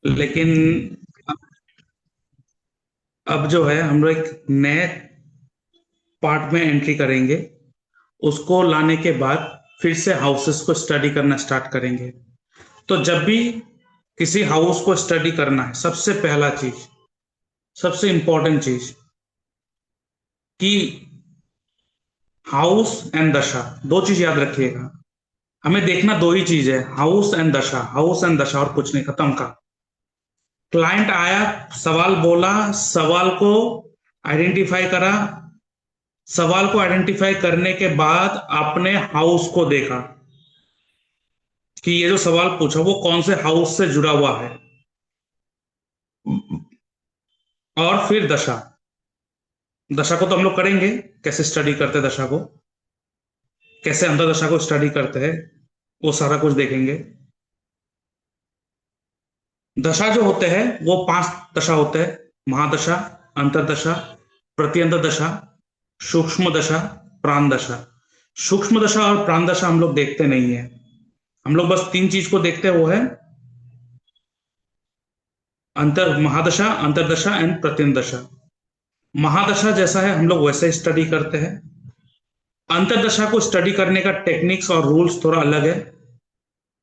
लेकिन अब जो है हम लोग एक नए पार्ट में एंट्री करेंगे। उसको लाने के बाद फिर से हाउसेस को स्टडी करना स्टार्ट करेंगे। तो जब भी किसी हाउस को स्टडी करना है, सबसे पहला चीज, सबसे इंपॉर्टेंट चीज कि हाउस एंड दशा, दो चीज याद रखिएगा। हमें देखना दो ही चीज है, हाउस एंड दशा, हाउस एंड दशा, और कुछ नहीं, खत्म का। क्लाइंट आया, सवाल बोला, सवाल को आइडेंटिफाई करा, सवाल को आइडेंटिफाई करने के बाद आपने हाउस को देखा कि ये जो सवाल पूछा वो कौन से हाउस से जुड़ा हुआ है। और फिर दशा, दशा को तो हम लोग करेंगे, कैसे स्टडी करते हैं दशा को, कैसे अंतर्दशा को स्टडी करते हैं, वो सारा कुछ देखेंगे। दशा जो होते हैं वो पांच दशा होते हैं: महादशा, अंतरदशा, प्रत्यंतर दशा, सूक्ष्म दशा, प्राण दशा। सूक्ष्म दशा और प्राण दशा हम लोग देखते नहीं है। हम लोग बस तीन चीज को देखते हैं, वो है अंतर महादशा, अंतरदशा एंड प्रत्यंतर दशा। महादशा जैसा है हम लोग वैसे स्टडी करते हैं। अंतरदशा को स्टडी करने का टेक्निक्स और रूल्स थोड़ा अलग है।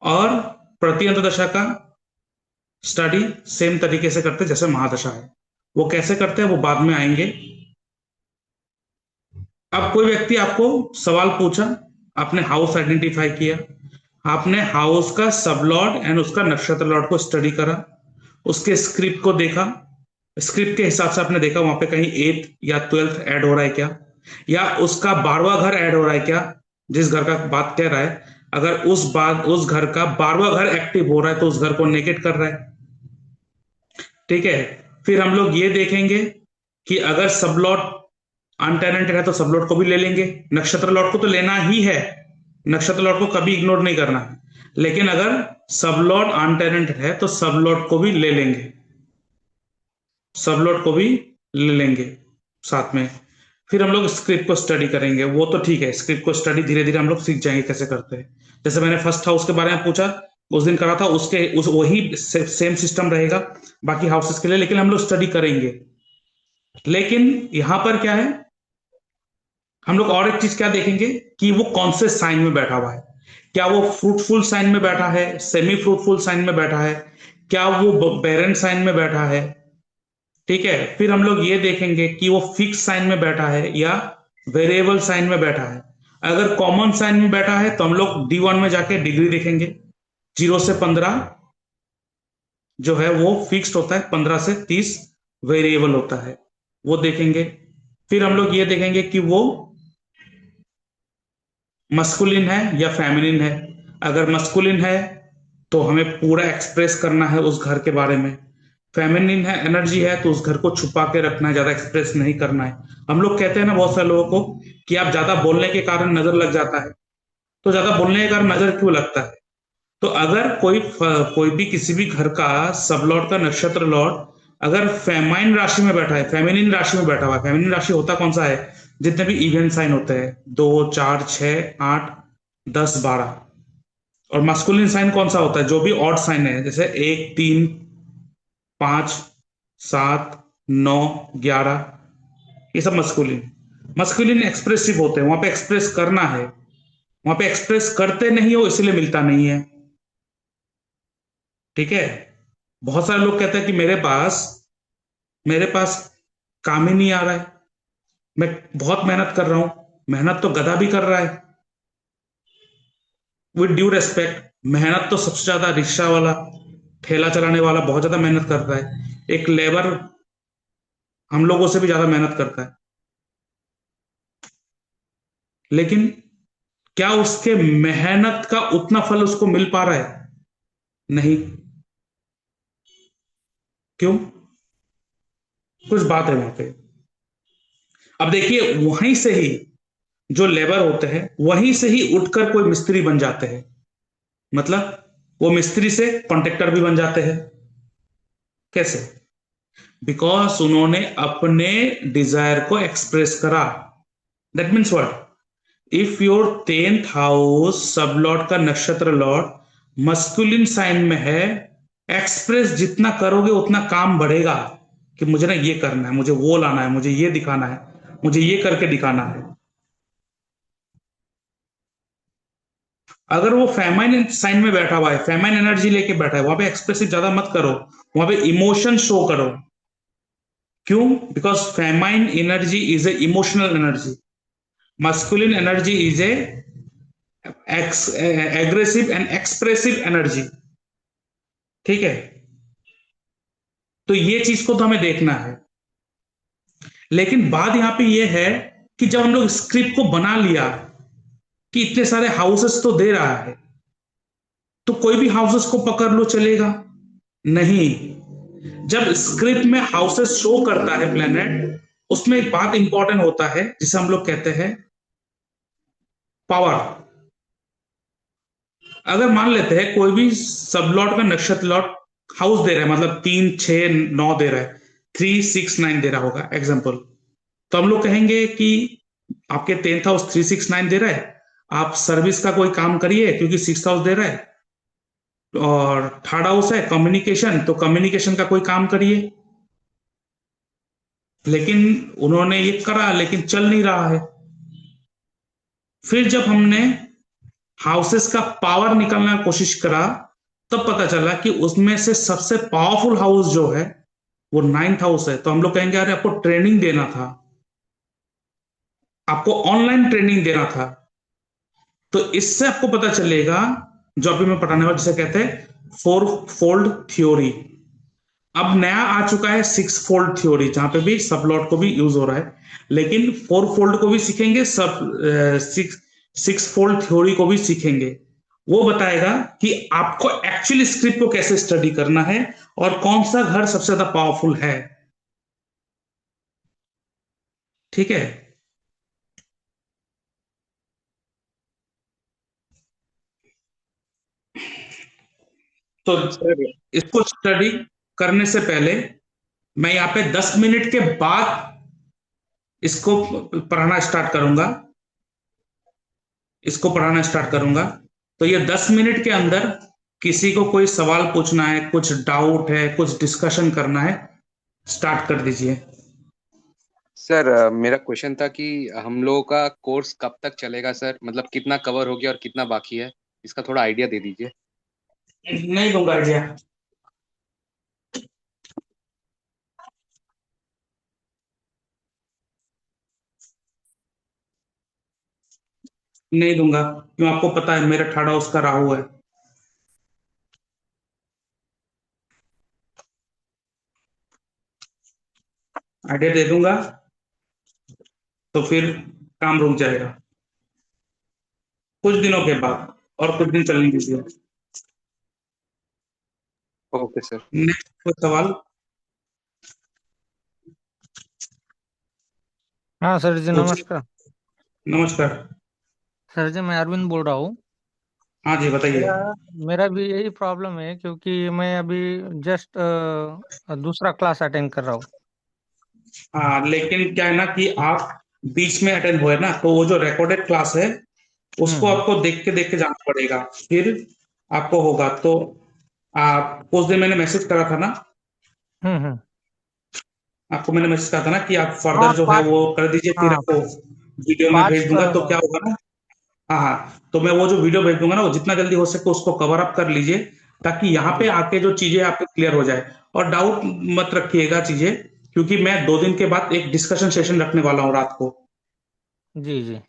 और प्रत्यंतर दशा का स्टडी सेम तरीके से करते हैं जैसे महादशा है। वो कैसे करते हैं वो बाद में आएंगे। अब कोई व्यक्ति आपको सवाल पूछा, आपने हाउस आइडेंटिफाई किया, आपने हाउस का सब लॉर्ड एंड उसका नक्षत्र लॉर्ड को स्टडी करा, उसके स्क्रिप्ट को देखा। स्क्रिप्ट के हिसाब से आपने देखा वहां पे कहीं एथ या ट्वेल्थ ऐड हो रहा है क्या, या उसका 12वां घर ऐड हो रहा है क्या, जिस घर का बात कह रहा है। अगर उस घर का 12वां घर एक्टिव हो रहा है तो उस घर को नेगेट कर रहा है। ठीक है। फिर हम लोग ये देखेंगे कि अगर सब लॉट अनटेनेंटेड है तो सब लॉट को भी ले लेंगे, नक्षत्र लॉट को तो लेना ही है, नक्षत्र लॉट को कभी इग्नोर नहीं करना है। लेकिन अगर सब लॉट अनटेनेंटेड है तो सब लॉट को भी ले लेंगे, सब लॉट को भी ले लेंगे साथ में। फिर हम लोग स्क्रिप्ट को स्टडी करेंगे, वो तो ठीक है, स्क्रिप्ट को स्टडी धीरे धीरे हम लोग सीख जाएंगे कैसे करते हैं। जैसे मैंने फर्स्ट हाउस के बारे में पूछा, उस दिन करा था, उसके उस वही सेम सिस्टम रहेगा बाकी हाउसेस के लिए, लेकिन हम लोग स्टडी करेंगे। लेकिन यहां पर क्या है, हम लोग और एक चीज क्या देखेंगे कि वो कौन से साइन में बैठा हुआ है। क्या वो फ्रूटफुल साइन में बैठा है, सेमी फ्रूटफुल साइन में बैठा है, क्या वो बैरन साइन में बैठा है। ठीक है। फिर हम लोग ये देखेंगे कि वो फिक्स साइन में बैठा है या वेरिएबल साइन में बैठा है। अगर कॉमन साइन में बैठा है तो हम लोग D1 में जाके डिग्री देखेंगे। 0 से 15 जो है वो फिक्स्ड होता है, 15 से 30 वेरिएबल होता है, वो देखेंगे। फिर हम लोग ये देखेंगे कि वो मस्कुलिन है या फेमिनिन है। अगर मस्कुलिन है तो हमें पूरा एक्सप्रेस करना है उस घर के बारे में। फेमिनिन है, एनर्जी है, तो उस घर को छुपा के रखना है, ज्यादा एक्सप्रेस नहीं करना है। हम लोग कहते हैं ना बहुत सारे लोगों को कि आप ज्यादा बोलने के कारण नजर लग जाता है। तो ज्यादा बोलने के कारण नजर क्यों लगता है? तो अगर कोई भी किसी भी घर का सब लॉर्ड का नक्षत्र लॉर्ड अगर फेमाइन राशि में बैठा है, फेमिनिन राशि में बैठा हुआ है, फेमिनिन राशि होता कौन सा है, जितने भी इवेंट साइन होते हैं, 2, 4, 6, 8, 10, 12। और मास्कुलिन साइन कौन सा होता है, जो भी ऑड साइन है, जैसे 1, 3, 5, 7, 9, 11, ये सब मस्कुलिन। मस्कुलिन एक्सप्रेसिव होते हैं, वहां पे एक्सप्रेस करना है, वहां पे एक्सप्रेस करते नहीं हो इसलिए मिलता नहीं है। ठीक है। बहुत सारे लोग कहते हैं कि मेरे पास काम ही नहीं आ रहा है, मैं बहुत मेहनत कर रहा हूं। मेहनत तो गधा भी कर रहा है। विद ड्यू रेस्पेक्ट, मेहनत तो सबसे ज्यादा रिक्शा वाला, ठेला चलाने वाला बहुत ज्यादा मेहनत करता है। एक लेबर हम लोगों से भी ज्यादा मेहनत करता है। लेकिन क्या उसके मेहनत का उतना फल उसको मिल पा रहा है? नहीं। क्यों? कुछ बात है वहां पे। अब देखिए, वहीं से ही जो लेबर होते हैं वहीं से ही उठकर कोई मिस्त्री बन जाते हैं। मतलब वो मिस्त्री से कॉन्ट्रेक्टर भी बन जाते हैं। कैसे? बिकॉज उन्होंने अपने डिजायर को एक्सप्रेस करा। That means what, if your 10th house सब लॉर्ड का नक्षत्र लॉर्ड मस्कुलिन साइन में है, एक्सप्रेस जितना करोगे उतना काम बढ़ेगा, कि मुझे ना ये करना है, मुझे वो लाना है, मुझे ये दिखाना है, मुझे ये करके दिखाना है। अगर वो फेमाइन साइन में बैठा हुआ है, फेमाइन एनर्जी लेके बैठा है, वहां पे एक्सप्रेसिव ज्यादा मत करो, वहां पे इमोशन शो करो। क्यों? Because famine energy is a emotional energy, masculine energy is a aggressive and expressive energy. ठीक है? तो ये चीज को तो हमें देखना है। लेकिन बात यहां पे ये है कि जब हम लोग स्क्रिप्ट को बना लिया कि इतने सारे हाउसेस तो दे रहा है, तो कोई भी हाउसेस को पकड़ लो चलेगा? नहीं। जब स्क्रिप्ट में हाउसेस शो करता है प्लेनेट, उसमें एक बात इंपॉर्टेंट होता है जिसे हम लोग कहते हैं पावर। अगर मान लेते हैं कोई भी सब लॉट का नक्षत्र लॉट हाउस दे रहा है, मतलब 3 6 9 दे रहा है, 3 6 9 दे रहा होगा एग्जाम्पल, तो हम लोग कहेंगे कि आपके 10th हाउस 3 6 9 दे रहा है, आप सर्विस का कोई काम करिए क्योंकि 6th हाउस दे रहा है। और 3rd हाउस है कम्युनिकेशन, तो कम्युनिकेशन का कोई काम करिए। लेकिन उन्होंने ये करा, लेकिन चल नहीं रहा है। फिर जब हमने हाउसेस का पावर निकालने की कोशिश करा, तब पता चला कि उसमें से सबसे पावरफुल हाउस जो है वो 9th हाउस है। तो हम लोग कहेंगे अरे आपको ट्रेनिंग देना था, आपको ऑनलाइन ट्रेनिंग देना था। तो इससे आपको पता चलेगा, जो अभी मैं पढ़ाने वाला जिसे कहते हैं फोर फोल्ड थ्योरी। अब नया आ चुका है 6 फोल्ड थ्योरी, जहां पे भी सब लॉट को भी यूज हो रहा है। लेकिन 4 फोल्ड को भी सीखेंगे, सब सिक्स 6 फोल्ड थ्योरी को भी सीखेंगे। वो बताएगा कि आपको एक्चुअली स्क्रिप्ट को कैसे स्टडी करना है और कौन सा घर सबसे ज्यादा पावरफुल है। ठीक है? तो सर। इसको स्टडी करने से पहले मैं यहाँ पे 10 मिनट के बाद इसको पढ़ाना स्टार्ट करूंगा, इसको पढ़ाना स्टार्ट करूंगा। तो ये 10 मिनट के अंदर किसी को कोई सवाल पूछना है, कुछ डाउट है, कुछ डिस्कशन करना है, स्टार्ट कर दीजिए। सर मेरा क्वेश्चन था कि हम लोगों का कोर्स कब तक चलेगा सर, मतलब कितना कवर हो गया और कितना बाकी है, इसका थोड़ा आइडिया दे दीजिए। नहीं दूंगा आइडिया, नहीं दूंगा। क्यों? आपको पता है मेरा 3rd हाउस का राहु है। आइडिया दे दूंगा तो फिर काम रुक जाएगा कुछ दिनों के बाद, और कुछ दिन चलने दीजिए। Okay sir. नेक्स्ट कोई सवाल? हाँ सर जी, पूछिए। नमस्कार। नमस्कार। सर जी, मैं अरविंद बोल रहा हूँ। हाँ जी, बताइए। मेरा मेरा भी यही प्रॉब्लम है, क्योंकि मैं अभी जस्ट दूसरा क्लास अटेंड कर रहा हूँ। हाँ, लेकिन क्या है ना कि आप बीच में अटेंड हुए ना, तो वो जो रिकॉर्डेड क्लास है उसको हम्म। आपको देख के जाना पड़ेगा, फिर आपको होगा। तो आप उस दिन मैंने मैसेज करा था ना, हम्म। आपको मैंने मैसेज करा था ना कि आप हाँ, फर्दर जो है पाँच। वो कर दीजिए, फिर हाँ, आपको वीडियो में पाँच भेज दूंगा। तो क्या होगा ना, हाँ हाँ, तो मैं वो जो वीडियो भेज दूंगा ना, वो जितना जल्दी हो सके उसको कवर अप कर लीजिए, ताकि यहाँ पे जी आके जो चीजें आपके क्लियर हो जाए। और डाउट मत रखिएगा चीजें, क्योंकि मैं 2 दिन के बाद एक डिस्कशन सेशन रखने वाला हूँ रात को। जी जी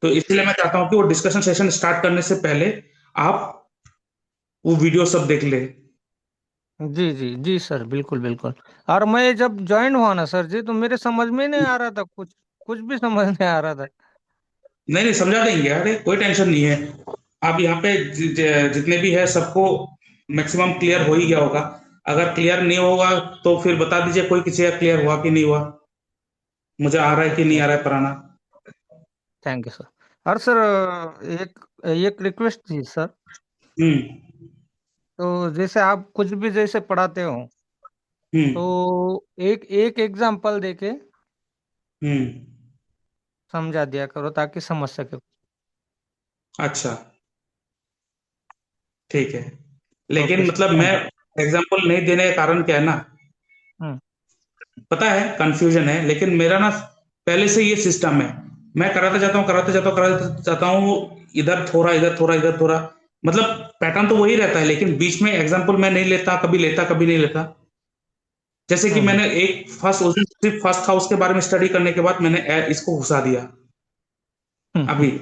तो इसलिए मैं चाहता हूँ कि वो डिस्कशन सेशन स्टार्ट करने से पहले आप वो वीडियो सब देख ले। जी जी जी सर, बिल्कुल बिल्कुल। और मैं जब ज्वाइन हुआ ना सर जी, तो मेरे समझ में नहीं आ रहा था कुछ। कुछ भी समझ नहीं आ रहा था। नहीं नहीं, समझा देंगे, अरे कोई टेंशन नहीं है। आप यहाँ पे जितने भी है सबको मैक्सिमम क्लियर हो ही गया होगा। अगर क्लियर नहीं होगा तो फिर बता दीजिए, कोई किसी का क्लियर हुआ कि नहीं हुआ, मुझे आ रहा है कि नहीं आ रहा है पढ़ाना। Thank you sir. और सर, एक एक रिक्वेस्ट थी सर। हम्म। तो जैसे आप कुछ भी जैसे पढ़ाते हो, हम्म। तो एक एक एग्जाम्पल देके हम्म। समझा दिया करो, ताकि समझ सके। अच्छा, ठीक है। ओके लेकिन सर, मतलब मैं थैंक यू। एग्जाम्पल नहीं देने का कारण क्या है ना, हम्म। पता है कंफ्यूजन है, लेकिन मेरा ना पहले से ये सिस्टम है। मैं कराते जाता हूँ, कराते जाता हूँ, कराते जाता हूँ, इधर थोड़ा, इधर थोड़ा, इधर थोड़ा, मतलब पैटर्न तो वही रहता है, लेकिन बीच में एग्जाम्पल मैं नहीं लेता, कभी लेता कभी नहीं लेता। जैसे कि हम्म। मैंने एक फर्स्ट, उस दिन सिर्फ फर्स्ट हाउस के बारे में स्टडी करने के बाद मैंने इसको घुसा दिया। अभी हम्म।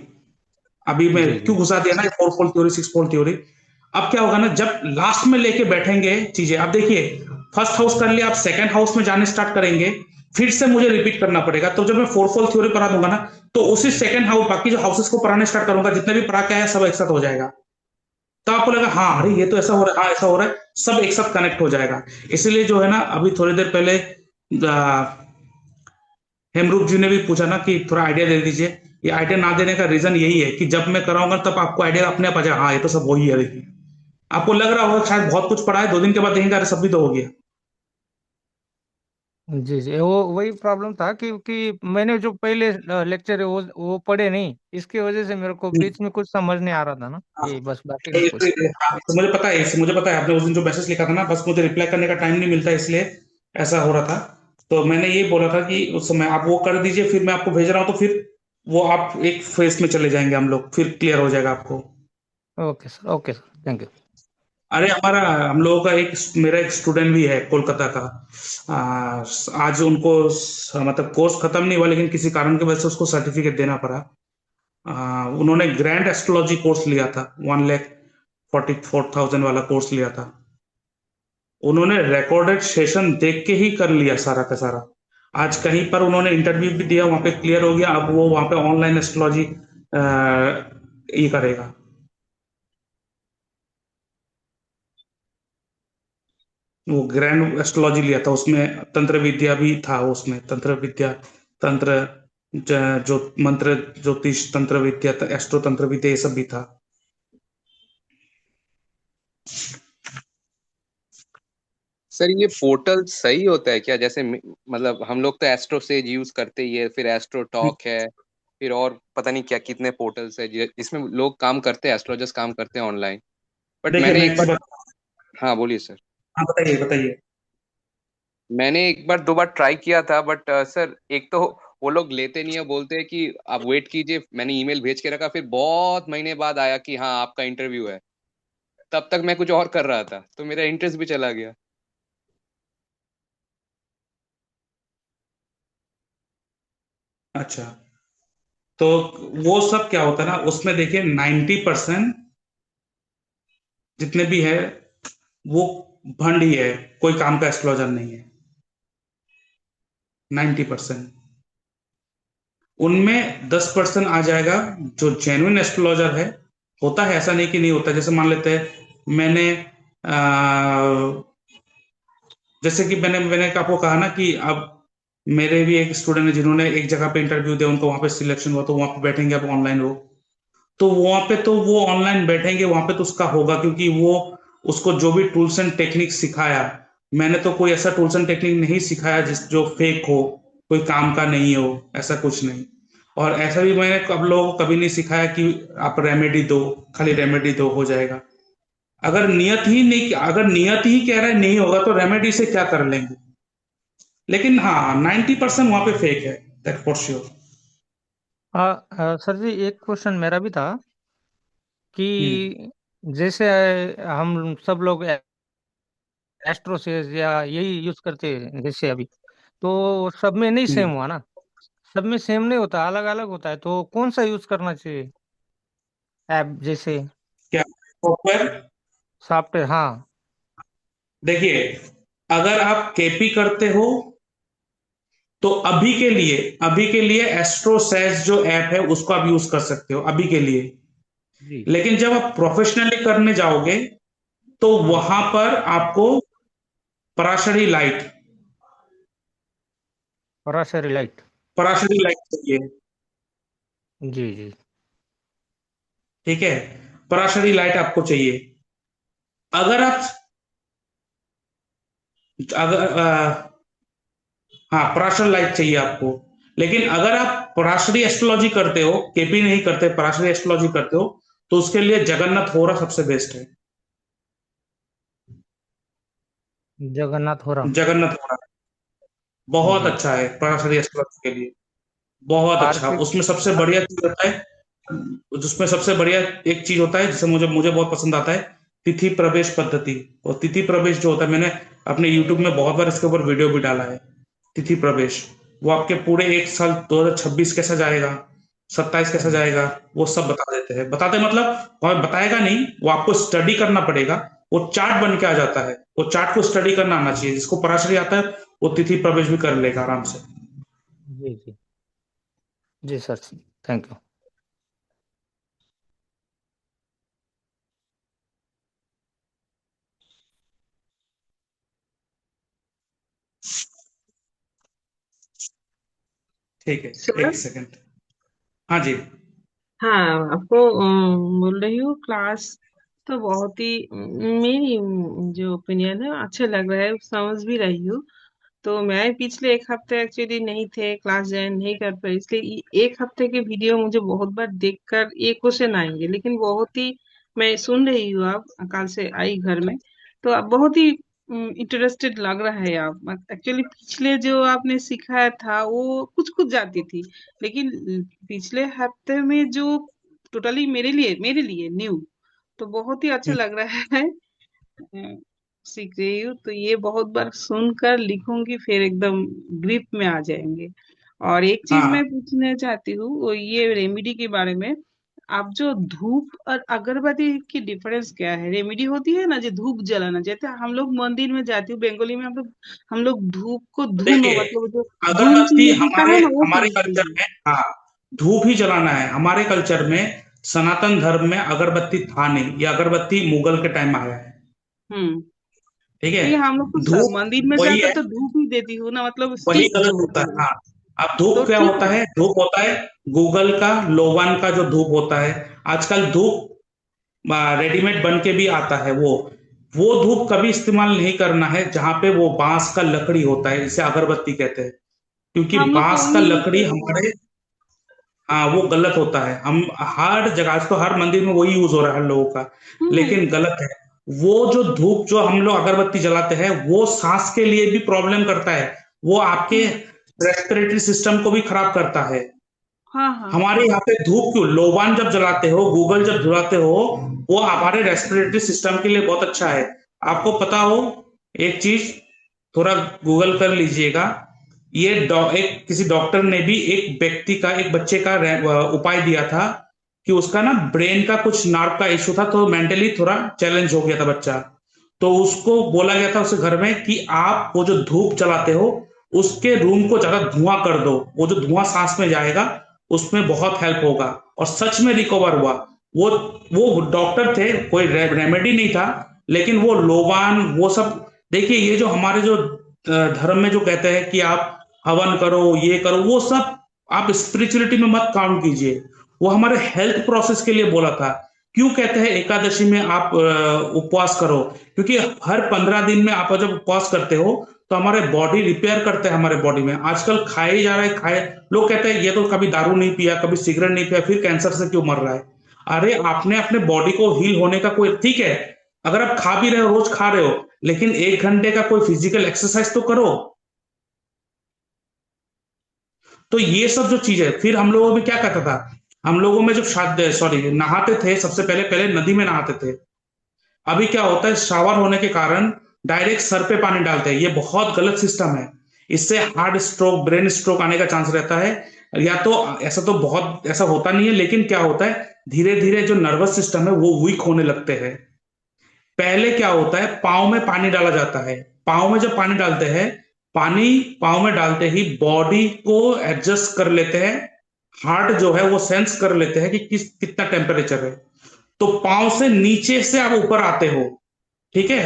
अभी मैं जी क्यों जी। घुसा दिया ना, four fold theory, six fold theory. अब क्या होगा ना, जब लास्ट में लेके बैठेंगे चीजें, अब देखिए, फर्स्ट हाउस कर लिया, आप सेकंड हाउस में जाने स्टार्ट करेंगे, फिर से मुझे रिपीट करना पड़ेगा। तो जब मैं फोर फोल्ड थ्योरी पढ़ा दूंगा ना, तो उसी सेकंड हाउस बाकी जो हाउसेस को पढ़ाने स्टार्ट करूंगा, जितने भी पढ़ा के आया सब एक साथ हो जाएगा। तो आपको लगा हाँ अरे हम्म। ये तो ऐसा हो रहा है, हाँ ऐसा हो रहा है, सब एक साथ कनेक्ट हो जाएगा। इसलिए जो है ना, अभी थोड़ी देर पहले हेमरूप जी ने भी पूछा ना कि थोड़ा आइडिया दे दीजिए। ये आइडिया ना देने का रीजन यही है कि जब मैं कराऊंगा तब आपको आइडिया अपने आप आ जाए, हाँ ये तो सब वही है, देखिए। आपको लग रहा होगा शायद बहुत कुछ पढ़ा है, 2 दिन के बाद देखेंगे अरे सब भी तो हो गया। जी जी, वो वही प्रॉब्लम था कि मैंने जो पहले लेक्चर है वो पढ़े नहीं, इसकी वजह से मेरे को बीच में कुछ समझ नहीं आ रहा था ना, हाँ, ये बस, बाकी नहीं कुछ। तो मुझे पता है, मुझे पता है आपने उस दिन जो मैसेज लिखा था ना, बस मुझे रिप्लाई करने का टाइम नहीं मिलता, इसलिए ऐसा हो रहा था। तो मैंने ये बोला था कि उस समय आप वो कर दीजिए, फिर मैं आपको भेज रहा हूँ, तो फिर वो आप एक फेज में चले जाएंगे हम लोग, फिर क्लियर हो जाएगा आपको। Okay sir, okay sir, thank you. अरे हमारा, हम लोगों का एक, मेरा एक स्टूडेंट भी है कोलकाता का। आज उनको मतलब कोर्स खत्म नहीं हुआ, लेकिन किसी कारण की वजह से उसको सर्टिफिकेट देना पड़ा। उन्होंने ग्रैंड एस्ट्रोलॉजी कोर्स लिया था, 1,44,000 वाला कोर्स लिया था। उन्होंने रिकॉर्डेड सेशन देख के ही कर लिया सारा का सारा। आज कहीं पर उन्होंने इंटरव्यू भी दिया, वहां पे क्लियर हो गया, अब वो वहां पे ऑनलाइन एस्ट्रोलॉजी ये करेगा। वो ग्रैंड एस्ट्रोलॉजी लिया था, उसमें तंत्र विद्या भी था, उसमें तंत्र विद्या, तंत्र, जो मंत्र, ज्योतिष, तंत्र विद्या, एस्ट्रो तंत्र विद्या, ये सब भी था। सर ये पोर्टल सही होता है क्या? जैसे मतलब हम लोग तो एस्ट्रो सेज यूज करते ही है, फिर एस्ट्रो टॉक है, फिर और पता नहीं क्या कितने पोर्टल्स है जिसमें लोग काम करते हैं, एस्ट्रोलॉजर्स काम करते हैं ऑनलाइन। बट देखिए मैंने मैं एक एक चीज बार, बता, हाँ बोलिए सर। हाँ बताइए बताइए। मैंने एक बार दो बार ट्राई किया था, बट सर एक तो वो लोग लेते नहीं है, बोलते हैं कि आप वेट कीजिए। मैंने ईमेल भेज के रखा, फिर बहुत महीने बाद आया कि हाँ आपका इंटरव्यू है। तब तक मैं कुछ और कर रहा था, तो मेरा इंटरेस्ट भी चला गया। अच्छा, तो वो सब क्या होता है ना, उसमें देखिए 90% जितने भी है वो भंड ही है, कोई काम का एस्ट्रोलॉजर नहीं है। 90%, उनमें 10% आ जाएगा जो जेन्युइन एस्ट्रोलॉजर है। होता है, ऐसा नहीं कि नहीं होता। जैसे मान लेते हैं मैंने जैसे कि मैंने मैंने आपको कहा ना कि अब मेरे भी एक स्टूडेंट है जिन्होंने एक जगह पे इंटरव्यू दिया, उनको वहां पे सिलेक्शन हुआ, तो वहां पे बैठेंगे आप ऑनलाइन हो, तो वहां पे तो वो ऑनलाइन बैठेंगे, वहां पे तो उसका होगा, क्योंकि वो उसको जो भी टूल्स एंड टेक्निक सिखाया, मैंने तो कोई ऐसा टूल्स एंड टेक्निक नहीं सिखाया जिस जो फेक हो, कोई काम का नहीं हो, ऐसा कुछ नहीं। और ऐसा भी मैंने अब लोगों को कभी नहीं सिखाया कि आप रेमेडी दो, खाली रेमेडी दो हो जाएगा। अगर नियत ही नहीं, अगर नियत ही कह रहा है नहीं होगा, तो रेमेडी से क्या कर लेंगे। लेकिन हाँ 90% वहां पे फेक है, दैट फॉर श्योर। सर जी, एक क्वेश्चन मेरा भी था हम्म। कि जैसे हम सब लोग एस्ट्रोसेस या यही यूज करते हैं जैसे अभी, तो सब में नहीं सेम हम्म। हुआ ना, सब में सेम नहीं होता, अलग अलग होता है, तो कौन सा यूज करना चाहिए ऐप जैसे क्या सॉफ्टवेयर? सॉफ्टवेयर? हाँ। देखिए, अगर आप केपी करते हो तो अभी के लिए एस्ट्रोसैज जो ऐप है उसको आप यूज कर सकते हो अभी के लिए। जी। लेकिन जब आप प्रोफेशनली करने जाओगे, तो हाँ। वहां पर आपको Parashari light, Parashari light. Parashari light चाहिए। जी जी। ठीक है, पराशरी लाइट आपको चाहिए। अगर आप, अगर हाँ पराशर लाइट चाहिए आपको। लेकिन अगर आप पराशरी एस्ट्रोलॉजी करते हो, केपी नहीं करते, पराशरी एस्ट्रोलॉजी करते हो, तो उसके लिए जगन्नाथ होरा सबसे बेस्ट है। जगन्नाथपुरम। जगन्नाथ, बहुत जी। अच्छा है पराशरी एक्सप्रेस के लिए। बहुत अच्छा, आर्थिक। उसमें सबसे बढ़िया चीज होता है, उसमें सबसे बढ़िया एक चीज होता है जिसे मुझे मुझे बहुत पसंद आता है, तिथि प्रवेश पद्धति। और तिथि प्रवेश जो होता है, मैंने अपने यूट्यूब में बहुत बार इसके ऊपर वीडियो भी डाला है। तिथि प्रवेश, वो आपके पूरे एक साल 2026 कैसा जाएगा, 27 कैसा हम्म। जाएगा, वो सब बता देते हैं। बताते मतलब और बताएगा नहीं, वो आपको स्टडी करना पड़ेगा। वो चार्ट बन के आ जाता है, वो चार्ट को स्टडी करना आना चाहिए। जिसको पराशरी आता है वो तिथि प्रवेश भी कर लेगा आराम से। जी जी। जी सर। Thank you. ठीक है, सर। एक सेकंड। हाँ जी। हाँ, आपको बोल रही हूँ क्लास तो बहुत ही मेरी जो ओपिनियन है अच्छा लग रहा है, समझ भी रही हूँ। तो मैं पिछले एक हफ्ते एक्चुअली नहीं थे, क्लास ज्वाइन नहीं कर पाई, इसलिए एक हफ्ते के वीडियो मुझे बहुत बार देखकर ये क्वेश्चन आएंगे, लेकिन बहुत ही मैं सुन रही हूँ, आप कल से आई घर में, तो आप बहुत ही इंटरेस्टेड लग रहा है। आप एक्चुअली पिछले जो आपने सिखाया था वो कुछ कुछ जाती थी, लेकिन पिछले हफ्ते में जो टोटली मेरे लिए न्यू, तो बहुत ही अच्छा हम्म, लग रहा है। अ, सीख रही हूँ तो ये बहुत बार सुनकर लिखूंगी, फिर एकदम ग्रिप में आ जाएंगे। और एक चीज मैं हाँ पूछना चाहती हूँ, वो ये रेमेडी के बारे में। आप जो धूप और अगरबत्ती की डिफरेंस क्या है? रेमेडी होती है ना जो धूप जलाना, जैसे हम लोग मंदिर में जाते हैं, बंगाली में हम लोग धूप को धुनो, देखिए, मतलब जो धूम अगरबत्ती चाहिए होता हमारे है ना, वो हमारे चीज कल्चर चाहिए। में, हाँ, धूप ही जलाना है हमारे कल्चर में। सनातन धर्म में अगरबत्ती था नहीं, ये अगरबत्ती मुगल के टाइम में आया है। हम्म। ठीक है। नहीं, हम लोग तो धूप मंदिर में वही जाकर है, तो धूप ही देती हूँ ना, मतलब वही स्टिक गलत जो होता होती है। है। हाँ, अब तो धूप क्या ठीक होता है। है, धूप होता है गूगल का, लोवान का जो धूप होता है। आजकल धूप रेडीमेड बन के भी आता है। वो धूप कभी इस्तेमाल नहीं करना है जहां पे वो बांस का लकड़ी होता है, इसे अगरबत्ती कहते हैं। क्योंकि हम लोग तो बांस का वही यूज लकड़ी करते हैं। हमारे, हाँ, वो गलत होता है। हम हर जगह, आज तो हर मंदिर में वही यूज हो रहा है हर लोगों का, हम्म। लेकिन गलत है। वो जो धूप जो हम लोग अगरबत्ती जलाते हैं, वो सांस के लिए भी प्रॉब्लम करता है। वो आपके हम्म। रेस्पिरेटरी सिस्टम को भी खराब करता है। हाँ हाँ। हमारे यहाँ पे धूप क्यों, लोबान जब जलाते हो, गूगल जब जलाते हो, वो हमारे रेस्पिरेटरी सिस्टम के लिए बहुत अच्छा है। आपको पता हो एक चीज, थोड़ा गूगल कर लीजिएगा। एक किसी डॉक्टर ने भी एक व्यक्ति का, एक बच्चे का उपाय दिया था कि उसका ना ब्रेन का कुछ नर्व का इशू था, तो मेंटली थोड़ा चैलेंज हो गया था बच्चा। तो उसको बोला गया था उसे घर में कि आप वो जो धूप जलाते हो, उसके रूम को ज्यादा धुआं कर दो। वो जो धुआं सांस में जाएगा, उसमें बहुत हेल्प होगा। और सच में रिकवर हुआ। वो वो डॉक्टर थे, कोई रेमेडी नहीं था, लेकिन वो लोबान वो सब। देखिए, ये जो हमारे जो धर्म में जो कहते हैं कि आप हवन करो, ये करो, वो सब आप स्पिरिचुअलिटी में मत काउंट कीजिए। वो हमारे हेल्थ प्रोसेस के लिए बोला था। क्यों कहते हैं एकादशी में आप उपवास करो? क्योंकि हर 15 दिन में आप जब उपवास करते हो, तो हमारे बॉडी रिपेयर करते हैं हमारे बॉडी में। आजकल खाए जा रहा है, खाए, लोग कहते हैं ये तो कभी दारू नहीं पिया, कभी सिगरेट नहीं पिया, फिर कैंसर से क्यों मर रहा है? अरे, आपने अपने बॉडी को हील होने का कोई, ठीक है, अगर आप खा भी रहे हो, रोज खा रहे हो, लेकिन 1 घंटे का कोई फिजिकल एक्सरसाइज तो करो। तो ये सब जो चीज है, फिर हम लोगों में क्या कहता था, हम लोगों में जब शायद सॉरी नहाते थे, सबसे पहले पहले नदी में नहाते थे। अभी क्या होता है, शावर होने के कारण डायरेक्ट सर पे पानी डालते हैं। ये बहुत गलत सिस्टम है। इससे हार्ट स्ट्रोक, ब्रेन स्ट्रोक आने का चांस रहता है। या तो ऐसा तो बहुत ऐसा होता नहीं है, लेकिन क्या होता है, धीरे धीरे जो नर्वस सिस्टम है वो वीक होने लगते हैं। पहले क्या होता है, पाँव में पानी डाला जाता है। पाँव में जब पानी डालते हैं, पानी पाँव में डालते ही बॉडी को एडजस्ट कर लेते हैं। हार्ट जो है वो सेंस कर लेते हैं कि कितना टेम्परेचर है। तो पाँव से नीचे से आप ऊपर आते हो। ठीक है,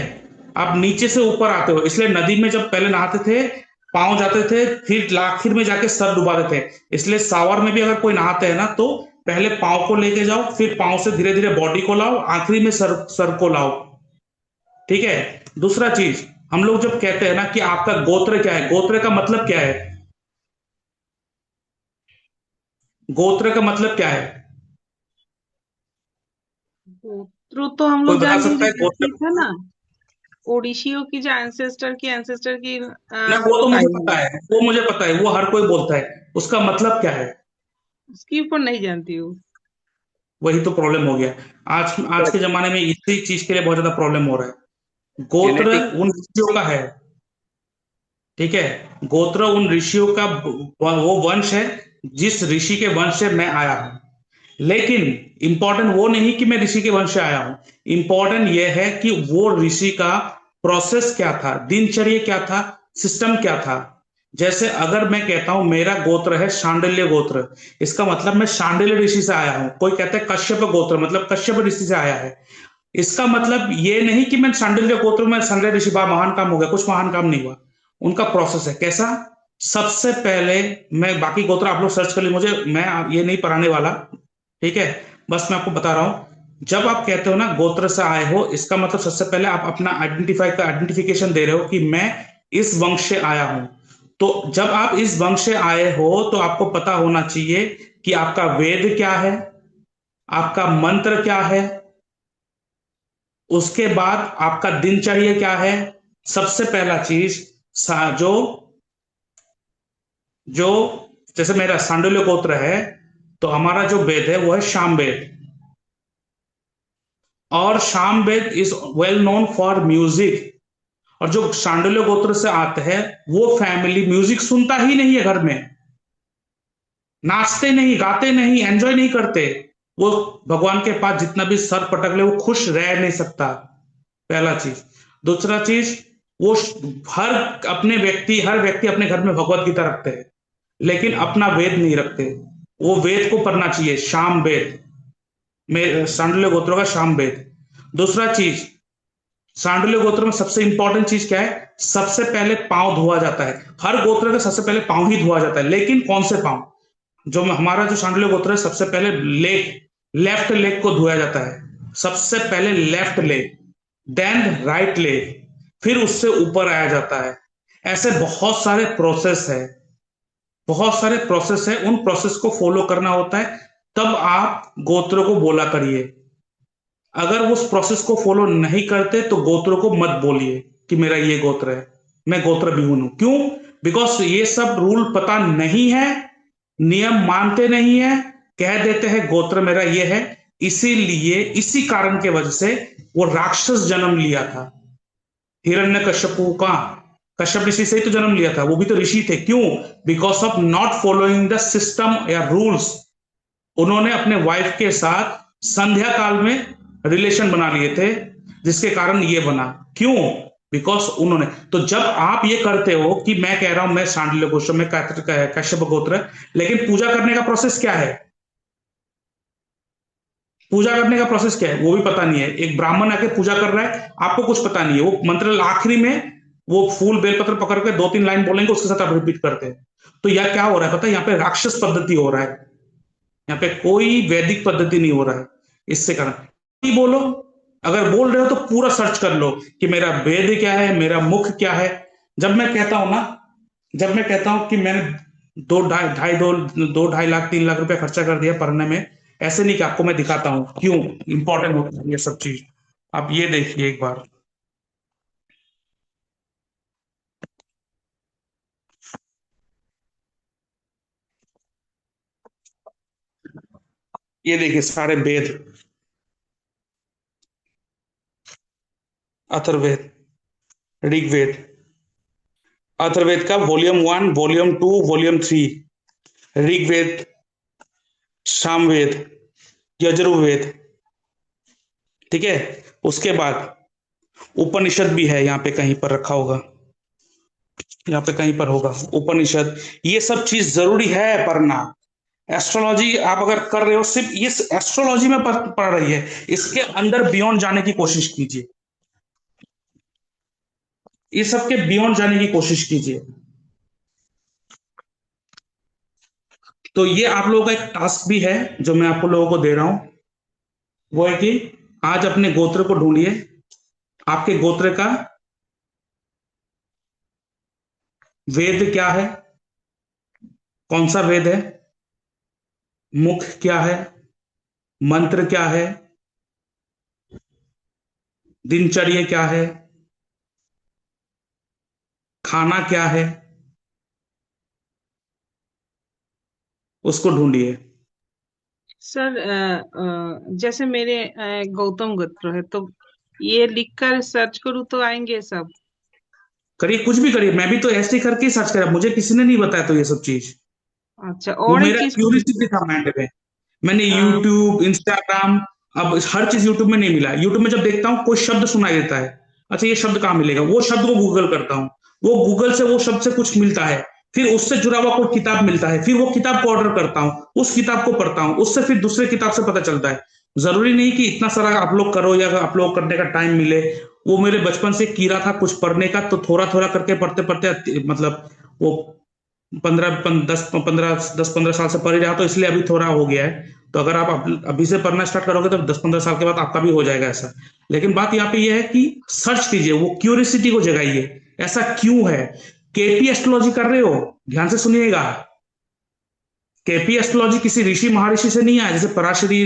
आप नीचे से ऊपर आते हो। इसलिए नदी में जब पहले नहाते थे, पाँव जाते थे, फिर आखिर में जाके सर डुबाते थे। इसलिए सावर में भी अगर कोई नहाते हैं ना, तो पहले पाँव को लेके जाओ, फिर पाँव से धीरे धीरे बॉडी को लाओ, आखिरी में सर सर को लाओ। ठीक है। दूसरा चीज, हम लोग जब कहते हैं ना कि आपका गोत्र क्या है, गोत्र का मतलब क्या है? गोत्र का मतलब क्या है? गोत्रो तो हम कोई लोग बता जानते हैं सकता जो है गोत्र? प्रतीक है ना। वो ऋषियों की जो एंसेस्टर की ना वो तो मुझे बताई पता है, है, वो मुझे पता है, वो हर कोई बोलता है, उसका मतलब क्या है? उसके ऊपर नहीं जानती हूँ। वही तो प्रॉब्लम हो गया। आज आज के जमाने में इसी चीज के लिए बहुत ज्यादा प्रॉब्लम हो रहा है। गोत्र जेनेटिक। उन ऋषियों का है, ठीक है, गोत्र उन ऋषियों का वो वंश है जिस ऋषि के वंश से मैं आया हूं। लेकिन इंपॉर्टेंट वो नहीं कि मैं ऋषि के वंश से आया हूं, इंपॉर्टेंट ये है कि वो ऋषि का प्रोसेस क्या था, दिनचर्या क्या था, सिस्टम क्या था। जैसे अगर मैं कहता हूं मेरा गोत्र है शांडिल्य गोत्र, इसका मतलब मैं शांडिल्य ऋषि से आया हूं। कोई कहता है कश्यप गोत्र, मतलब कश्यप ऋषि से आया है। इसका मतलब ये नहीं कि मैं शांडिल्य गोत्र में शांडिल्य ऋषि बा महान काम हो गया, कुछ महान काम नहीं हुआ। उनका प्रोसेस है कैसा। सबसे पहले, मैं बाकी गोत्र आप लोग सर्च कर ली, मुझे मैं ये नहीं पढ़ाने वाला, ठीक है, बस मैं आपको बता रहा हूं। जब आप कहते हो ना गोत्र से आए हो, इसका मतलब सबसे पहले आप अपना आइडेंटिफिकेशन दे रहे हो कि मैं इस वंश से आया हूं। तो जब आप इस वंश से आए हो तो आपको पता होना चाहिए कि आपका वेद क्या है, आपका मंत्र क्या है, उसके बाद आपका दिनचर्या क्या है। सबसे पहला चीज जो जो जैसे मेरा सांडल्य गोत्र है, तो हमारा जो वेद है वो है शाम वेद। और Sham Ved is well known for music. और जो शांडिल्य गोत्र से आते हैं वो फैमिली म्यूजिक सुनता ही नहीं है घर में, नाचते नहीं, गाते नहीं, एंजॉय नहीं करते। वो भगवान के पास जितना भी सर पटक ले वो खुश रह नहीं सकता, पहला चीज। दूसरा चीज, वो हर व्यक्ति अपने घर में भगवत गीता रखते हैं, लेकिन अपना वेद नहीं रखते। वो वेद को पढ़ना चाहिए, शाम वेद, में सांडल्य गोत्रों का शाम वेद। दूसरा चीज, सांडल्य गोत्र में सबसे इंपॉर्टेंट चीज क्या है, सबसे पहले पांव धोआ जाता है। हर गोत्र का सबसे पहले पांव ही धोआ जाता है, लेकिन कौन से पांव? जो हमारा जो सांडल्य गोत्र है, सबसे पहले लेफ्ट लेग को धोया जाता है। सबसे पहले left leg, then right leg, फिर उससे ऊपर आया जाता है। ऐसे बहुत सारे प्रोसेस है, बहुत सारे प्रोसेस है, उन प्रोसेस को फॉलो करना होता है। तब आप गोत्र को बोला करिए। अगर उस प्रोसेस को फॉलो नहीं करते तो गोत्र को मत बोलिए कि मेरा ये गोत्र है, मैं गोत्र भी हूं। क्यों? बिकॉज ये सब रूल पता नहीं है, नियम मानते नहीं है, कह देते हैं गोत्र मेरा ये है। इसीलिए इसी कारण के वजह से वो राक्षस जन्म लिया था। हिरण्यकश्यपु का कश्यप ऋषि से ही तो जन्म लिया था, वो भी तो ऋषि थे। क्यों? Because of not following the system या रूल्स। उन्होंने अपने वाइफ के साथ संध्या काल में रिलेशन बना लिए थे, जिसके कारण ये बना। क्यों? बिकॉज उन्होंने, तो जब आप ये करते हो कि मैं कह रहा हूं मैं शांडिल्य गोत्र में कश्यप गोत्र, लेकिन पूजा करने का प्रोसेस क्या है, पूजा करने का प्रोसेस क्या है वो भी पता नहीं है। एक ब्राह्मण आके पूजा कर रहा है, आपको कुछ पता नहीं है। वो मंत्र आखिरी में वो फूल बेलपत्र पकड़ के 2-3 लाइन बोलेंगे, उसके साथ आप रिपीट करते हैं। तो यह क्या हो रहा है पता है, यहाँ पे राक्षस पद्धति हो रहा है, यहाँ पे कोई वैदिक पद्धति नहीं हो रहा है। इससे कारण बोलो, अगर बोल रहे हो तो पूरा सर्च कर लो कि मेरा वेद क्या है, मेरा मुख क्या है। जब मैं कहता हूं ना, जब मैं कहता हूं कि मैंने 2-2.5 लाख 3 लाख रुपए खर्चा कर दिया पढ़ने में, ऐसे नहीं कि आपको मैं दिखाता हूं क्यों इंपॉर्टेंट होता है ये सब चीज। आप ये देखिए एक बार, ये देखिए सारे वेद, अथर्ववेद, ऋग्वेद, अथर्ववेद का volume 1, volume 2, volume 3, Rigveda, Samaveda, Yajurveda, ठीक है। उसके बाद उपनिषद भी है, यहाँ पे कहीं पर रखा होगा, यहाँ पे कहीं पर होगा उपनिषद। ये सब चीज जरूरी है पढ़ना। एस्ट्रोलॉजी आप अगर कर रहे हो, सिर्फ इस एस्ट्रोलॉजी में पढ़ रही है, इसके अंदर बियॉन्ड जाने की कोशिश कीजिए, इस सब के बियॉन्ड जाने की कोशिश कीजिए। तो ये आप लोगों का एक टास्क भी है जो मैं आपको लोगों को दे रहा हूं, वो है कि आज अपने गोत्र को ढूंढिए। आपके गोत्र का वेद क्या है, कौन सा वेद है, मुख क्या है, मंत्र क्या है, दिनचर्या क्या है, खाना क्या है, उसको ढूंढिए। सर जैसे मेरे गौतम गोत्र है, तो ये लिख कर सर्च करूँ तो आएंगे सब? करिए, कुछ भी करिए, मैं भी तो ऐसे ही करके ही सर्च करा, मुझे किसी ने नहीं बताया तो ये सब चीज। अच्छा, वो और एक मेरा चीज क्यूरियोसिटी पूछना था माइंड में। मैंने था। यूट्यूब, इंस्टाग्राम, अब हर चीज यूट्यूब में नहीं मिला। यूट्यूब में जब देखता हूँ कोई शब्द सुनाई देता है, अच्छा ये शब्द कहाँ मिलेगा, वो शब्द को गूगल करता हूँ, वो गूगल से वो शब्द से कुछ मिलता है, फिर उससे जुड़ा हुआ कोई किताब मिलता है, फिर वो किताब को ऑर्डर करता हूँ, उस किताब को पढ़ता हूँ, उससे फिर दूसरे किताब से पता चलता है। जरूरी नहीं कि इतना सारा अपलोड करो या अपलोड करने का टाइम मिले। वो मेरे बचपन से कीड़ा था कुछ पढ़ने का, तो थोड़ा थोड़ा करके पढ़ते पढ़ते मतलब वो 10 15 साल से पढ़ ही रहा, तो इसलिए अभी थोड़ा हो गया है। तो अगर आप अभी से पढ़ना स्टार्ट करोगे तो 10 15 साल के बाद आपका भी हो जाएगा ऐसा। लेकिन बात यहाँ पे ये है कि सर्च कीजिए, वो क्यूरियोसिटी को जगाइए, ऐसा क्यों है। केपी एस्ट्रोलॉजी कर रहे हो, ध्यान से सुनिएगा। केपी एस्ट्रोलॉजी किसी ऋषि महर्षि से नहीं आया, जैसे पराशरी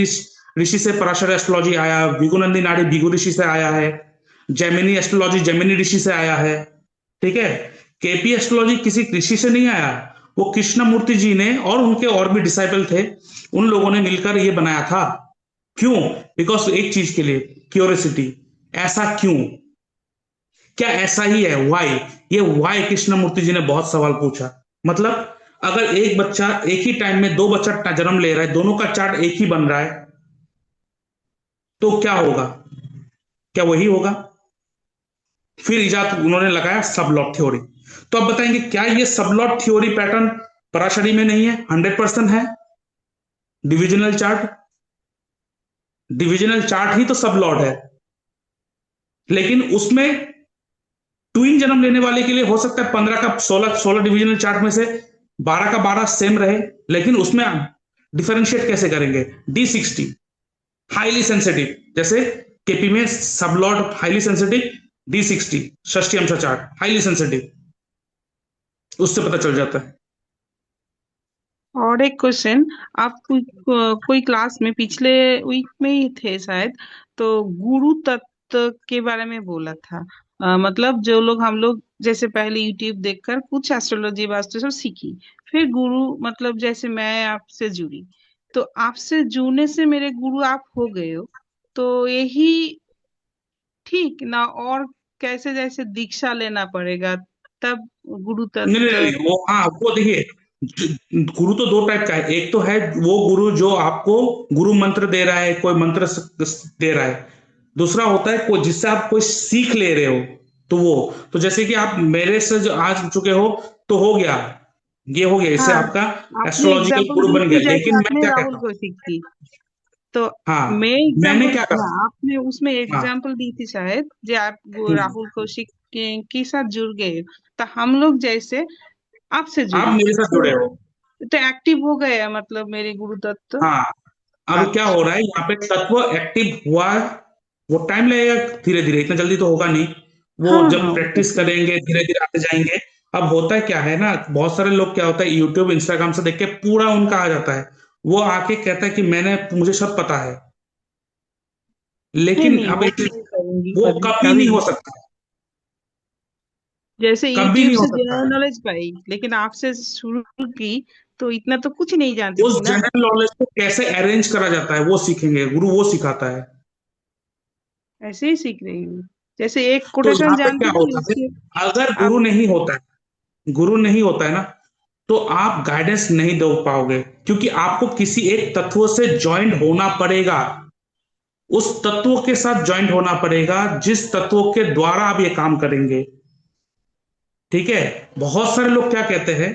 ऋषि से पराशर एस्ट्रोलॉजी आया, भृगुनंदी नाड़ी भृगु ऋषि से आया है, जेमिनी एस्ट्रोलॉजी जेमिनी ऋषि से आया है। ठीक है, केपी एस्ट्रोलॉजी किसी ऋषि से नहीं आया, वो कृष्णमूर्ति जी ने और उनके और भी डिसाइपल थे, उन लोगों ने मिलकर ये बनाया था। क्यों? बिकॉज एक चीज के लिए, क्यूरियोसिटी। ऐसा क्यों, क्या ऐसा ही है, वाई। ये वाई कृष्णमूर्ति जी ने बहुत सवाल पूछा। मतलब अगर एक बच्चा एक ही टाइम में दो बच्चा जन्म ले रहा है, दोनों का चार्ट एक ही बन रहा है, तो क्या होगा, क्या वही होगा? फिर इजाद उन्होंने लगाया सबलॉट थ्योरी। तो अब बताएंगे क्या ये सबलॉट थ्योरी पैटर्न पराशरी में नहीं है? 100% है। डिविजनल चार्ट, डिविजनल चार्ट ही तो सबलॉट है। लेकिन उसमें ट्विन जन्म लेने वाले के लिए हो सकता है 15 का 16 16 डिविजनल चार्ट में से 12 का 12 सेम रहे, लेकिन उसमें डिफरेंशिएट कैसे करेंगे? D60 हाईली सेंसिटिव, जैसे केपी में सबलॉट हाईली सेंसिटिव, D60 षष्ठी अंश चार्ट हाईली सेंसिटिव, उससे पता चल जाता है। और एक क्वेश्चन, आप कोई क्लास में पिछले वीक में ही थे शायद, तो गुरु तत्व के बारे में बोला था। मतलब जो लोग, हम लोग जैसे पहले यूट्यूब देखकर कुछ एस्ट्रोलॉजी वास्तु सब सीखी, फिर गुरु मतलब जैसे मैं आपसे जुड़ी, तो आपसे जुड़ने से मेरे गुरु आप हो गए हो, तो यही ठीक ना? और कैसे, जैसे दीक्षा लेना पड़ेगा तब गुरु नहीं नहीं तत्व? नहीं, वो हाँ वो देखिए, गुरु तो दो टाइप का है। एक तो है वो गुरु जो आपको गुरु मंत्र दे रहा है, कोई मंत्र दे रहा है। दूसरा होता है कोई जिससे आप कोई सीख ले रहे हो, तो वो, तो जैसे कि आप मेरे से जो आज चुके हो, तो हो गया, ये हो गया, इससे हाँ, आपका आपने एस्ट्रोलॉजिकल एग्जाम्पल गुरु दी बन गया। थी जैसे लेकिन मैं आपने क्या राहुल कहता हूँ, कौशिक की, तो हाँ, मैं मैंने एग्जाम्पल, क्या कहा, हाँ, आपने उसमें हाँ, एग्जाम्पल दी थी शायद, जो आप वो हम्म, राहुल कौशिक के साथ जुड़ गए, तो हम लोग जैसे आपसे आप जुड़ी, मेरे साथ जुड़े हो। तो एक्टिव हो गया मतलब मेरे गुरु तत्व। हाँ, अब क्या हो अच्छा। रहा है यहाँ पे, तत्व एक्टिव हुआ है, वो टाइम लगेगा, धीरे धीरे, इतना जल्दी तो होगा नहीं। वो हाँ जब हाँ, वो तो प्रैक्टिस ठीक। करेंगे धीरे धीरे आते जाएंगे। अब होता है क्या है ना, बहुत सारे लोग क्या होता है यूट्यूब इंस्टाग्राम से देख के पूरा उनका आ जाता है, वो आके कहता है कि मैंने मुझे सब पता है। नहीं लेकिन नहीं, अब वो नहीं करूंगी वो कभी कभी कभी नहीं हो भी। सकता, जैसे कभी यूट्यूब नहीं हो से सकता जनरल है। नॉलेज पाई, लेकिन आपसे शुरू की तो इतना तो कुछ नहीं जानती उस थी ना। जनरल नॉलेज को कैसे अरेंज करा जाता है वो सीखेंगे, गुरु वो सिखाता है। ऐसे ही सीख रही हूँ, जैसे एक तो कोटेशन यहाँ पे क्या जानती थी होता है, उसके। अगर आप। गुरु नहीं होता है, गुरु नहीं होता है ना, तो आप गाइडेंस नहीं दे पाओगे, क्योंकि आपको किसी एक तत्व से ज्वाइंट होना पड़ेगा, उस तत्व के साथ ज्वाइंट होना पड़ेगा जिस तत्व के द्वारा आप ये काम करेंगे। ठीक है, बहुत सारे लोग क्या कहते हैं,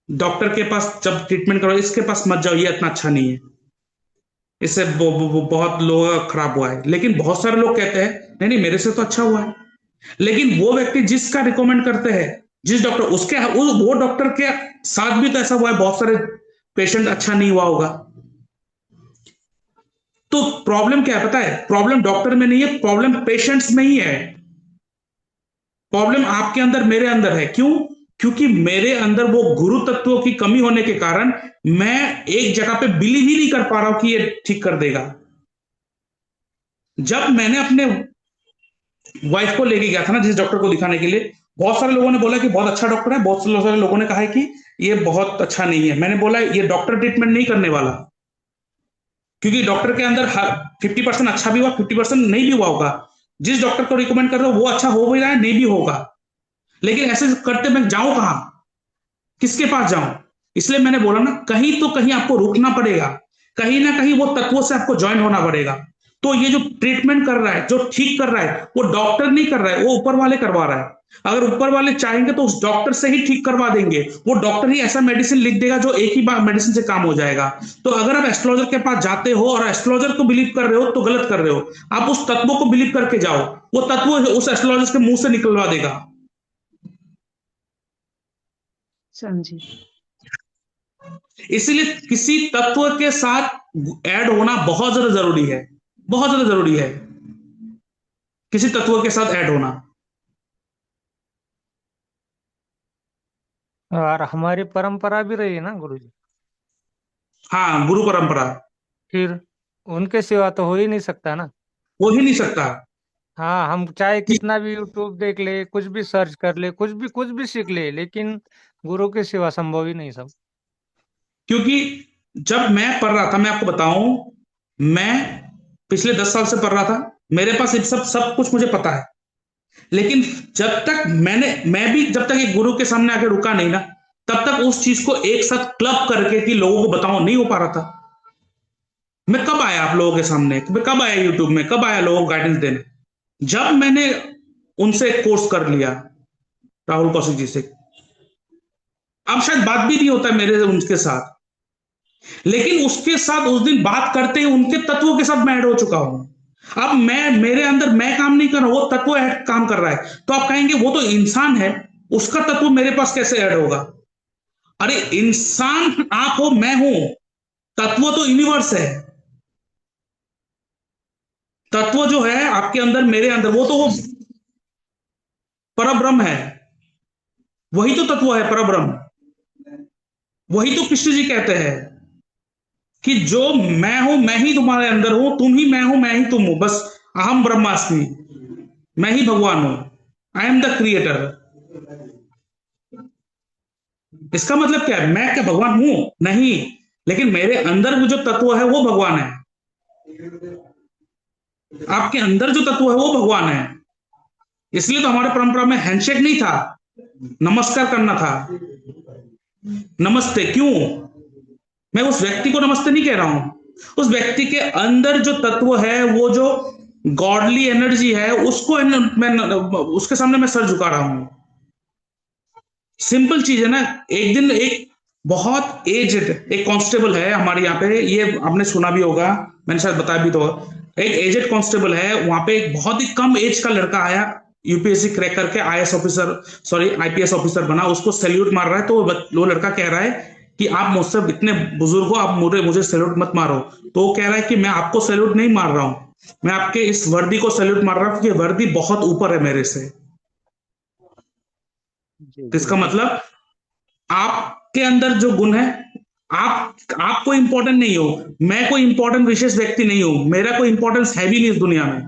डॉक्टर के पास जब ट्रीटमेंट करो, इसके पास मत जाओ, ये इतना अच्छा नहीं है, इससे बहुत लोगों का खराब हुआ है। लेकिन बहुत सारे लोग कहते हैं नहीं नहीं मेरे से तो अच्छा हुआ है। लेकिन वो व्यक्ति जिसका रिकमेंड करते हैं, जिस डॉक्टर, उसके वो डॉक्टर के साथ भी तो ऐसा हुआ है, बहुत सारे पेशेंट अच्छा नहीं हुआ होगा। तो प्रॉब्लम क्या है पता है, प्रॉब्लम डॉक्टर में नहीं है, प्रॉब्लम पेशेंट्स में ही है। प्रॉब्लम आपके अंदर मेरे अंदर है। क्यों? क्योंकि मेरे अंदर वो गुरु तत्वों की कमी होने के कारण मैं एक जगह पे बिलीव ही नहीं कर पा रहा हूं कि ये ठीक कर देगा। जब मैंने अपने वाइफ को लेके गया था ना जिस डॉक्टर को दिखाने के लिए, बहुत सारे लोगों ने बोला कि बहुत अच्छा डॉक्टर है, बहुत सारे लोगों ने कहा है कि ये बहुत अच्छा नहीं है। मैंने बोला ये डॉक्टर ट्रीटमेंट नहीं करने वाला, क्योंकि डॉक्टर के अंदर 50% अच्छा भी हुआ, 50% नहीं भी हुआ होगा। जिस डॉक्टर को रिकमेंड कर रहे हो वो अच्छा हो भी रहा है, नहीं भी होगा, लेकिन ऐसे करते मैं जाऊं कहां, किसके पास जाऊं? इसलिए मैंने बोला ना, कहीं तो कहीं आपको रुकना पड़ेगा, कहीं ना कहीं वो तत्वों से आपको ज्वाइन होना पड़ेगा। तो ये जो ट्रीटमेंट कर रहा है, जो ठीक कर रहा है, वो डॉक्टर नहीं कर रहा है, वो ऊपर वाले करवा रहा है। अगर ऊपर वाले चाहेंगे तो उस डॉक्टर से ही ठीक करवा देंगे, वो डॉक्टर ही ऐसा मेडिसिन लिख देगा जो एक ही बार मेडिसिन से काम हो जाएगा। तो अगर आप एस्ट्रोलॉजर के पास जाते हो और एस्ट्रोलॉजर को बिलीव कर रहे हो तो गलत कर रहे हो। आप उस तत्वों को बिलीव करके जाओ, वो तत्व उस एस्ट्रोलॉजर के मुंह से निकलवा देगा। समझी। इसलिए किसी तत्व के साथ ऐड होना बहुत ज्यादा जरूरी है, बहुत ज्यादा जरूरी है किसी तत्व के साथ ऐड होना। और हमारी परंपरा भी रही है ना गुरु जी। हाँ, गुरु परंपरा, फिर उनके सिवा तो हो ही नहीं सकता ना। हो ही नहीं सकता। हाँ, हम चाहे कितना भी यूट्यूब देख ले, कुछ भी सर्च कर ले, कुछ भी सीख ले, लेकिन गुरु के सिवा संभव ही नहीं सब। क्योंकि जब मैं पढ़ रहा था, मैं आपको बताऊं, मैं पिछले 10 साल से पढ़ रहा था, मेरे पास सब सब कुछ मुझे पता है, लेकिन जब तक मैं भी जब तक एक गुरु के सामने आके रुका नहीं ना, तब तक उस चीज को एक साथ क्लब करके कि लोगों को बताऊं नहीं हो पा रहा था। मैं कब आया आप लोगों के सामने, मैं कब आया यूट्यूब में, कब आया लोगों को गाइडेंस देने? जब मैंने उनसे कोर्स कर लिया, राहुल कौशिक जी से। अब शायद बात भी नहीं होता है मेरे उनके साथ, लेकिन उसके साथ उस दिन बात करते ही उनके तत्वों के साथ मैं ऐड हो चुका हूं। अब मैं, मेरे अंदर मैं काम नहीं कर रहा, वो तत्व काम कर रहा है। तो आप कहेंगे वो तो इंसान है, उसका तत्व मेरे पास कैसे ऐड होगा? अरे इंसान आप हो, मैं हूं, तत्व तो यूनिवर्स है। तत्व जो है आपके अंदर, मेरे अंदर, वो तो वो परब्रह्म है, वही तो तत्व है परब्रह्म। वही तो कृष्ण जी कहते हैं कि जो मैं हूं, मैं ही तुम्हारे अंदर हूं, तुम ही मैं हूं, मैं ही तुम हूं, बस अहम ब्रह्मास्मि, मैं ही भगवान हूं, आई एम द क्रिएटर। इसका मतलब क्या है? मैं क्या भगवान हूं? नहीं, लेकिन मेरे अंदर वो जो तत्व है वो भगवान है। आपके अंदर जो तत्व है वो भगवान है। इसलिए तो हमारे परंपरा में हैंडशेक नहीं था, नमस्कार करना था। नमस्ते क्यों? मैं उस व्यक्ति को नमस्ते नहीं कह रहा हूं, उस व्यक्ति के अंदर जो तत्व है, वो जो गॉडली एनर्जी है, उसको मैं उसके सामने मैं सर झुका रहा हूं। सिंपल चीज है ना। एक दिन एक बहुत एजेड एक कांस्टेबल है हमारे यहाँ पे, ये आपने सुना भी होगा, मैंने शायद बताया भी तो। एक एजेड कांस्टेबल है, वहां पे एक बहुत ही कम एज का लड़का आया, यूपीएससी क्रैक करके IAS officer, sorry IPS officer बना। उसको सैल्यूट मार रहा है, तो वो लड़का कह रहा है कि आप मुझसे इतने बुजुर्ग हो, आप मुझे सैल्यूट मत मारो। तो वो कह रहा है कि मैं आपको सैल्यूट नहीं मार रहा हूं, मैं आपके इस वर्दी को सैल्यूट मार रहा हूं, क्योंकि वर्दी बहुत ऊपर है मेरे से। जी तो जी इसका जी। मतलब आपके अंदर जो गुण है, आप कोई इंपॉर्टेंट नहीं हो, मैं कोई इंपॉर्टेंट विशेष व्यक्ति नहीं हूं, मेरा कोई इंपॉर्टेंस है भी नहीं इस दुनिया में।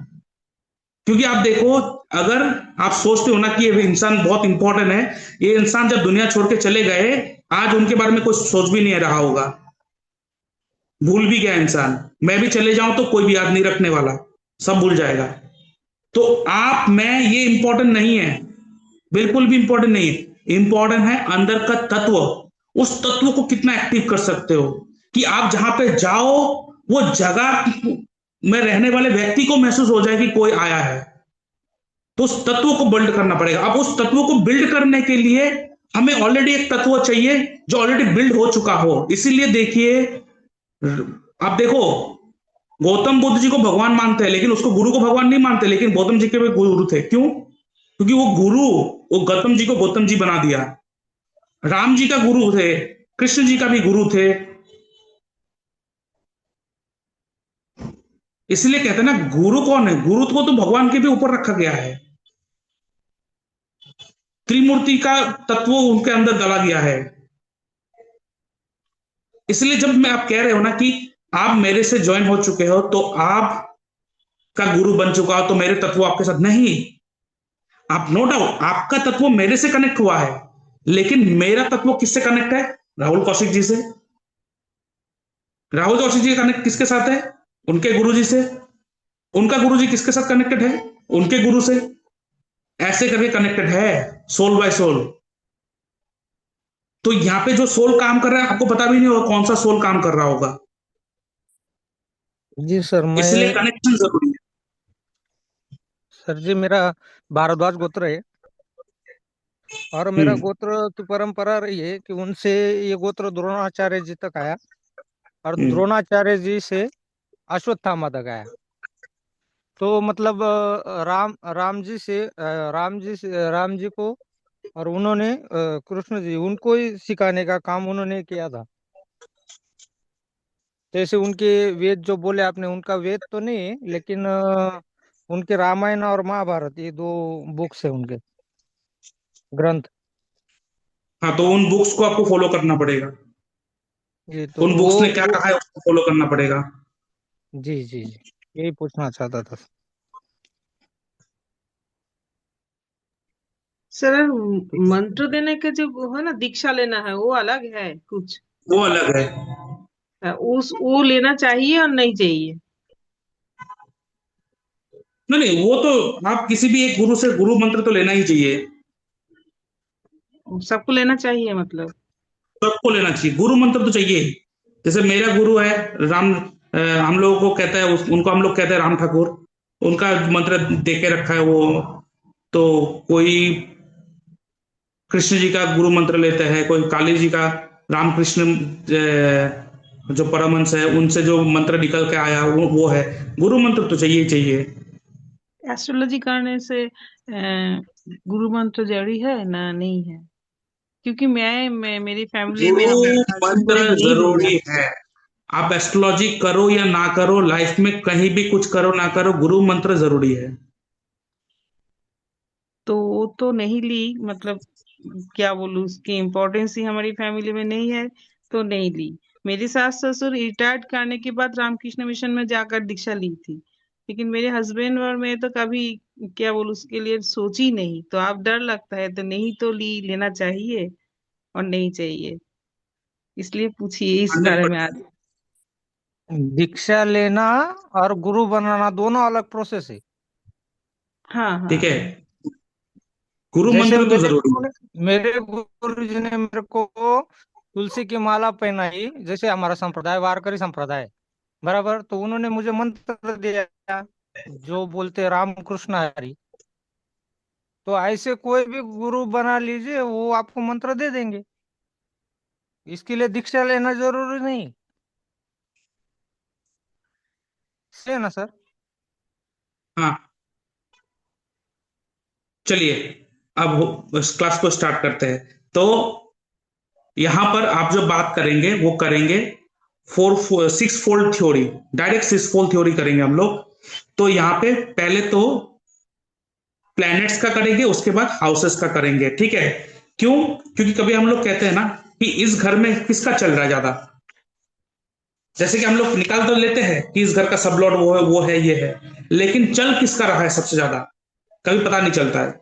क्योंकि आप देखो, अगर आप सोचते हो ना कि ये इंसान बहुत इंपॉर्टेंट है, ये इंसान जब दुनिया छोड़ के चले गए, आज उनके बारे में कुछ सोच भी नहीं रहा होगा, भूल भी गया इंसान। मैं भी चले जाऊं तो कोई भी याद नहीं रखने वाला, सब भूल जाएगा। तो आप, मैं, ये इंपॉर्टेंट नहीं है, बिल्कुल भी इंपॉर्टेंट नहीं है। इंपॉर्टेंट है अंदर का तत्व, उस तत्व को कितना एक्टिव कर सकते हो कि आप जहां पे जाओ, वो जगह में रहने वाले व्यक्ति को महसूस हो जाए कि कोई आया है। तो उस तत्व को बिल्ड करना पड़ेगा। अब उस तत्व को बिल्ड करने के लिए हमें ऑलरेडी एक तत्व चाहिए जो ऑलरेडी बिल्ड हो चुका हो। इसीलिए देखिए, आप देखो, गौतम बुद्ध जी को भगवान मानते हैं, लेकिन उसको गुरु को भगवान नहीं मानते, लेकिन गौतम जी के भी गुरु थे। क्यों? क्योंकि वो गुरु, वो गौतम जी को गौतम जी बना दिया। राम जी का गुरु थे, कृष्ण जी का भी गुरु थे। इसलिए कहते हैं ना, गुरु कौन है? गुरु को तो भगवान के भी ऊपर रखा गया है, त्रिमूर्ति का तत्व उनके अंदर डाला गया है। इसलिए जब मैं, आप कह रहे हो ना कि आप मेरे से ज्वाइन हो चुके हो तो आप का गुरु बन चुका हो, तो मेरे तत्व आपके साथ नहीं। आप नो डाउट आपका तत्व मेरे से कनेक्ट हुआ है, लेकिन मेरा तत्व किससे कनेक्ट है? राहुल कौशिक जी से। राहुल कौशिक जी कनेक्ट किसके साथ है? उनके गुरु जी से। उनका गुरु जी किसके साथ कनेक्टेड है? उनके गुरु से। ऐसे करके कनेक्टेड है, सोल बाय सोल। तो यहाँ पे जो सोल काम कर रहा है आपको पता भी नहीं होगा कौन सा सोल काम कर रहा होगा। जी सर। इसलिए मैं कनेक्शन जरूरी है। सर जी, मेरा भारद्वाज गोत्र है, और मेरा हम्म। गोत्र की परंपरा रही है कि उनसे ये गोत्र द्रोणाचार्य जी तक आया, और हम्म। द्रोणाचार्य जी से अश्वत्थामा तक आया। तो मतलब राम जी को, और उन्होंने कृष्ण जी उनको ही सिखाने का काम उन्होंने किया था। जैसे उनके वेद जो बोले आपने, उनका वेद तो नहीं है, लेकिन उनके रामायण और महाभारत, ये दो बुक्स है उनके ग्रंथ। हाँ, तो उन बुक्स को आपको फॉलो करना पड़ेगा। जी तो उन बुक्स ने क्या कहा है उसको फॉलो करना पड़ेगा। जी जी जी, यही पूछना चाहता था। सर, मंत्र देने के जो वो है ना, दीक्षा लेना है, वो अलग है कुछ? वो अलग है। उस वो लेना चाहिए और नहीं चाहिए? नहीं नहीं, वो तो आप किसी भी एक गुरु से गुरु मंत्र तो लेना ही चाहिए। सबको लेना चाहिए मतलब? सबको लेना चाहिए, गुरु मंत्र तो चाहिए ही। जैसे मेरा गुरु है राम, हम लोगों को कहता है उनको हम लोग कहते हैं राम ठाकुर। उनका मंत्र दे के रखा है वो। तो कोई कृष्ण जी का गुरु मंत्र लेते हैं, कोई काली जी का। रामकृष्ण जो परमहंस है उनसे जो मंत्र निकल के आया वो है। गुरु मंत्र तो चाहिए ही चाहिए। एस्ट्रोलॉजी करने से गुरु मंत्र जरूरी है ना, नहीं है? क्योंकि मैं मेरी फैमिली में गुरु हम हस्बैंड मंत्र वाइफ नहीं लिया। जरूरी है। आप एस्ट्रोलॉजी करो या ना करो, लाइफ में कहीं भी कुछ करो ना करो, गुरु मंत्र जरूरी है। तो वो तो नहीं ली, मतलब क्या बोलूं, उसकी इम्पोर्टेंस ही हमारी फैमिली में नहीं है, तो नहीं ली। मेरी सास ससुर रिटायर्ड करने के बाद रामकृष्ण मिशन में जाकर दीक्षा ली थी, लेकिन मेरे हस्बैंड और मैं तो कभी, क्या बोलूं, उसके लिए सोची नहीं। तो आप डर लगता है तो नहीं, तो लेना चाहिए और नहीं चाहिए, इसलिए पूछिए इस बारे में 100%। आज। दीक्षा लेना और गुरु बनाना दोनों अलग प्रोसेस है। हाँ हाँ ठीक है, हाँ। गुरु जैसे मंत्र तो जरूरी है। मेरे गुरु जी ने मेरे को तुलसी की माला पहनाई, जैसे हमारा संप्रदाय वारकरी संप्रदाय, बराबर। तो उन्होंने मुझे मंत्र दिया जो बोलते राम कृष्ण हरि। तो ऐसे कोई भी गुरु बना लीजिए, वो आपको मंत्र दे देंगे। इसके लिए दीक्षा लेना जरूरी नहीं, है ना सर? हाँ, चलिए अब इस क्लास को स्टार्ट करते हैं। तो यहां पर आप जो बात करेंगे वो करेंगे six fold theory. Direct six fold theory करेंगे हम लोग। तो यहाँ पे पहले तो प्लैनेट्स का करेंगे, उसके बाद हाउसेस का करेंगे, ठीक है? क्यों? क्योंकि कभी हम लोग कहते हैं ना कि इस घर में किसका चल रहा है ज्यादा। जैसे कि हम लोग निकाल तो लेते हैं कि इस घर का सब लॉर्ड वो है ये है, लेकिन चल किसका रहा है सबसे ज्यादा, कभी पता नहीं चलता है।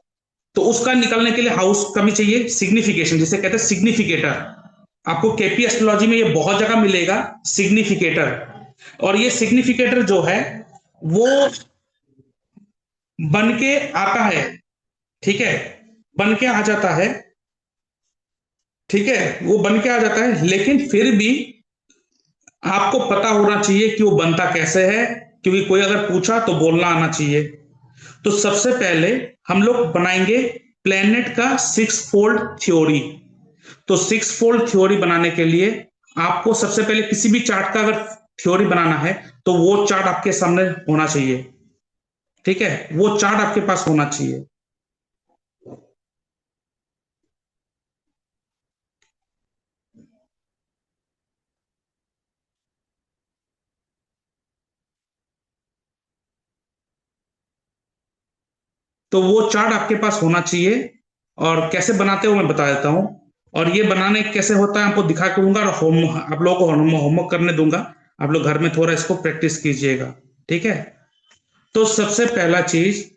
तो उसका निकालने के लिए हाउस का भी चाहिए सिग्निफिकेशन, जिसे कहते हैं सिग्निफिकेटर। आपको केपी एस्ट्रोलॉजी में ये बहुत जगह मिलेगा, सिग्निफिकेटर। और ये सिग्निफिकेटर जो है वो बन के आता है, ठीक है? बन के आ जाता है, ठीक है? वो बन के आ जाता है, लेकिन फिर भी आपको पता होना चाहिए कि वो बनता कैसे है, क्योंकि कोई अगर पूछा तो बोलना आना चाहिए। तो सबसे पहले हम लोग बनाएंगे प्लेनेट का सिक्स फोल्ड थ्योरी। तो सिक्स फोल्ड थ्योरी बनाने के लिए आपको सबसे पहले किसी भी चार्ट का अगर थ्योरी बनाना है तो वो चार्ट आपके सामने होना चाहिए, ठीक है? वो चार्ट आपके पास होना चाहिए। तो वो चार्ट आपके पास होना चाहिए। और कैसे बनाते हो मैं बता देता हूं। और ये बनाने कैसे होता है आपको दिखा के दूंगा, और होम आप लोगों को होमवर्क करने दूंगा। आप लोग घर में थोड़ा इसको प्रैक्टिस कीजिएगा, ठीक है? तो सबसे पहला चीज,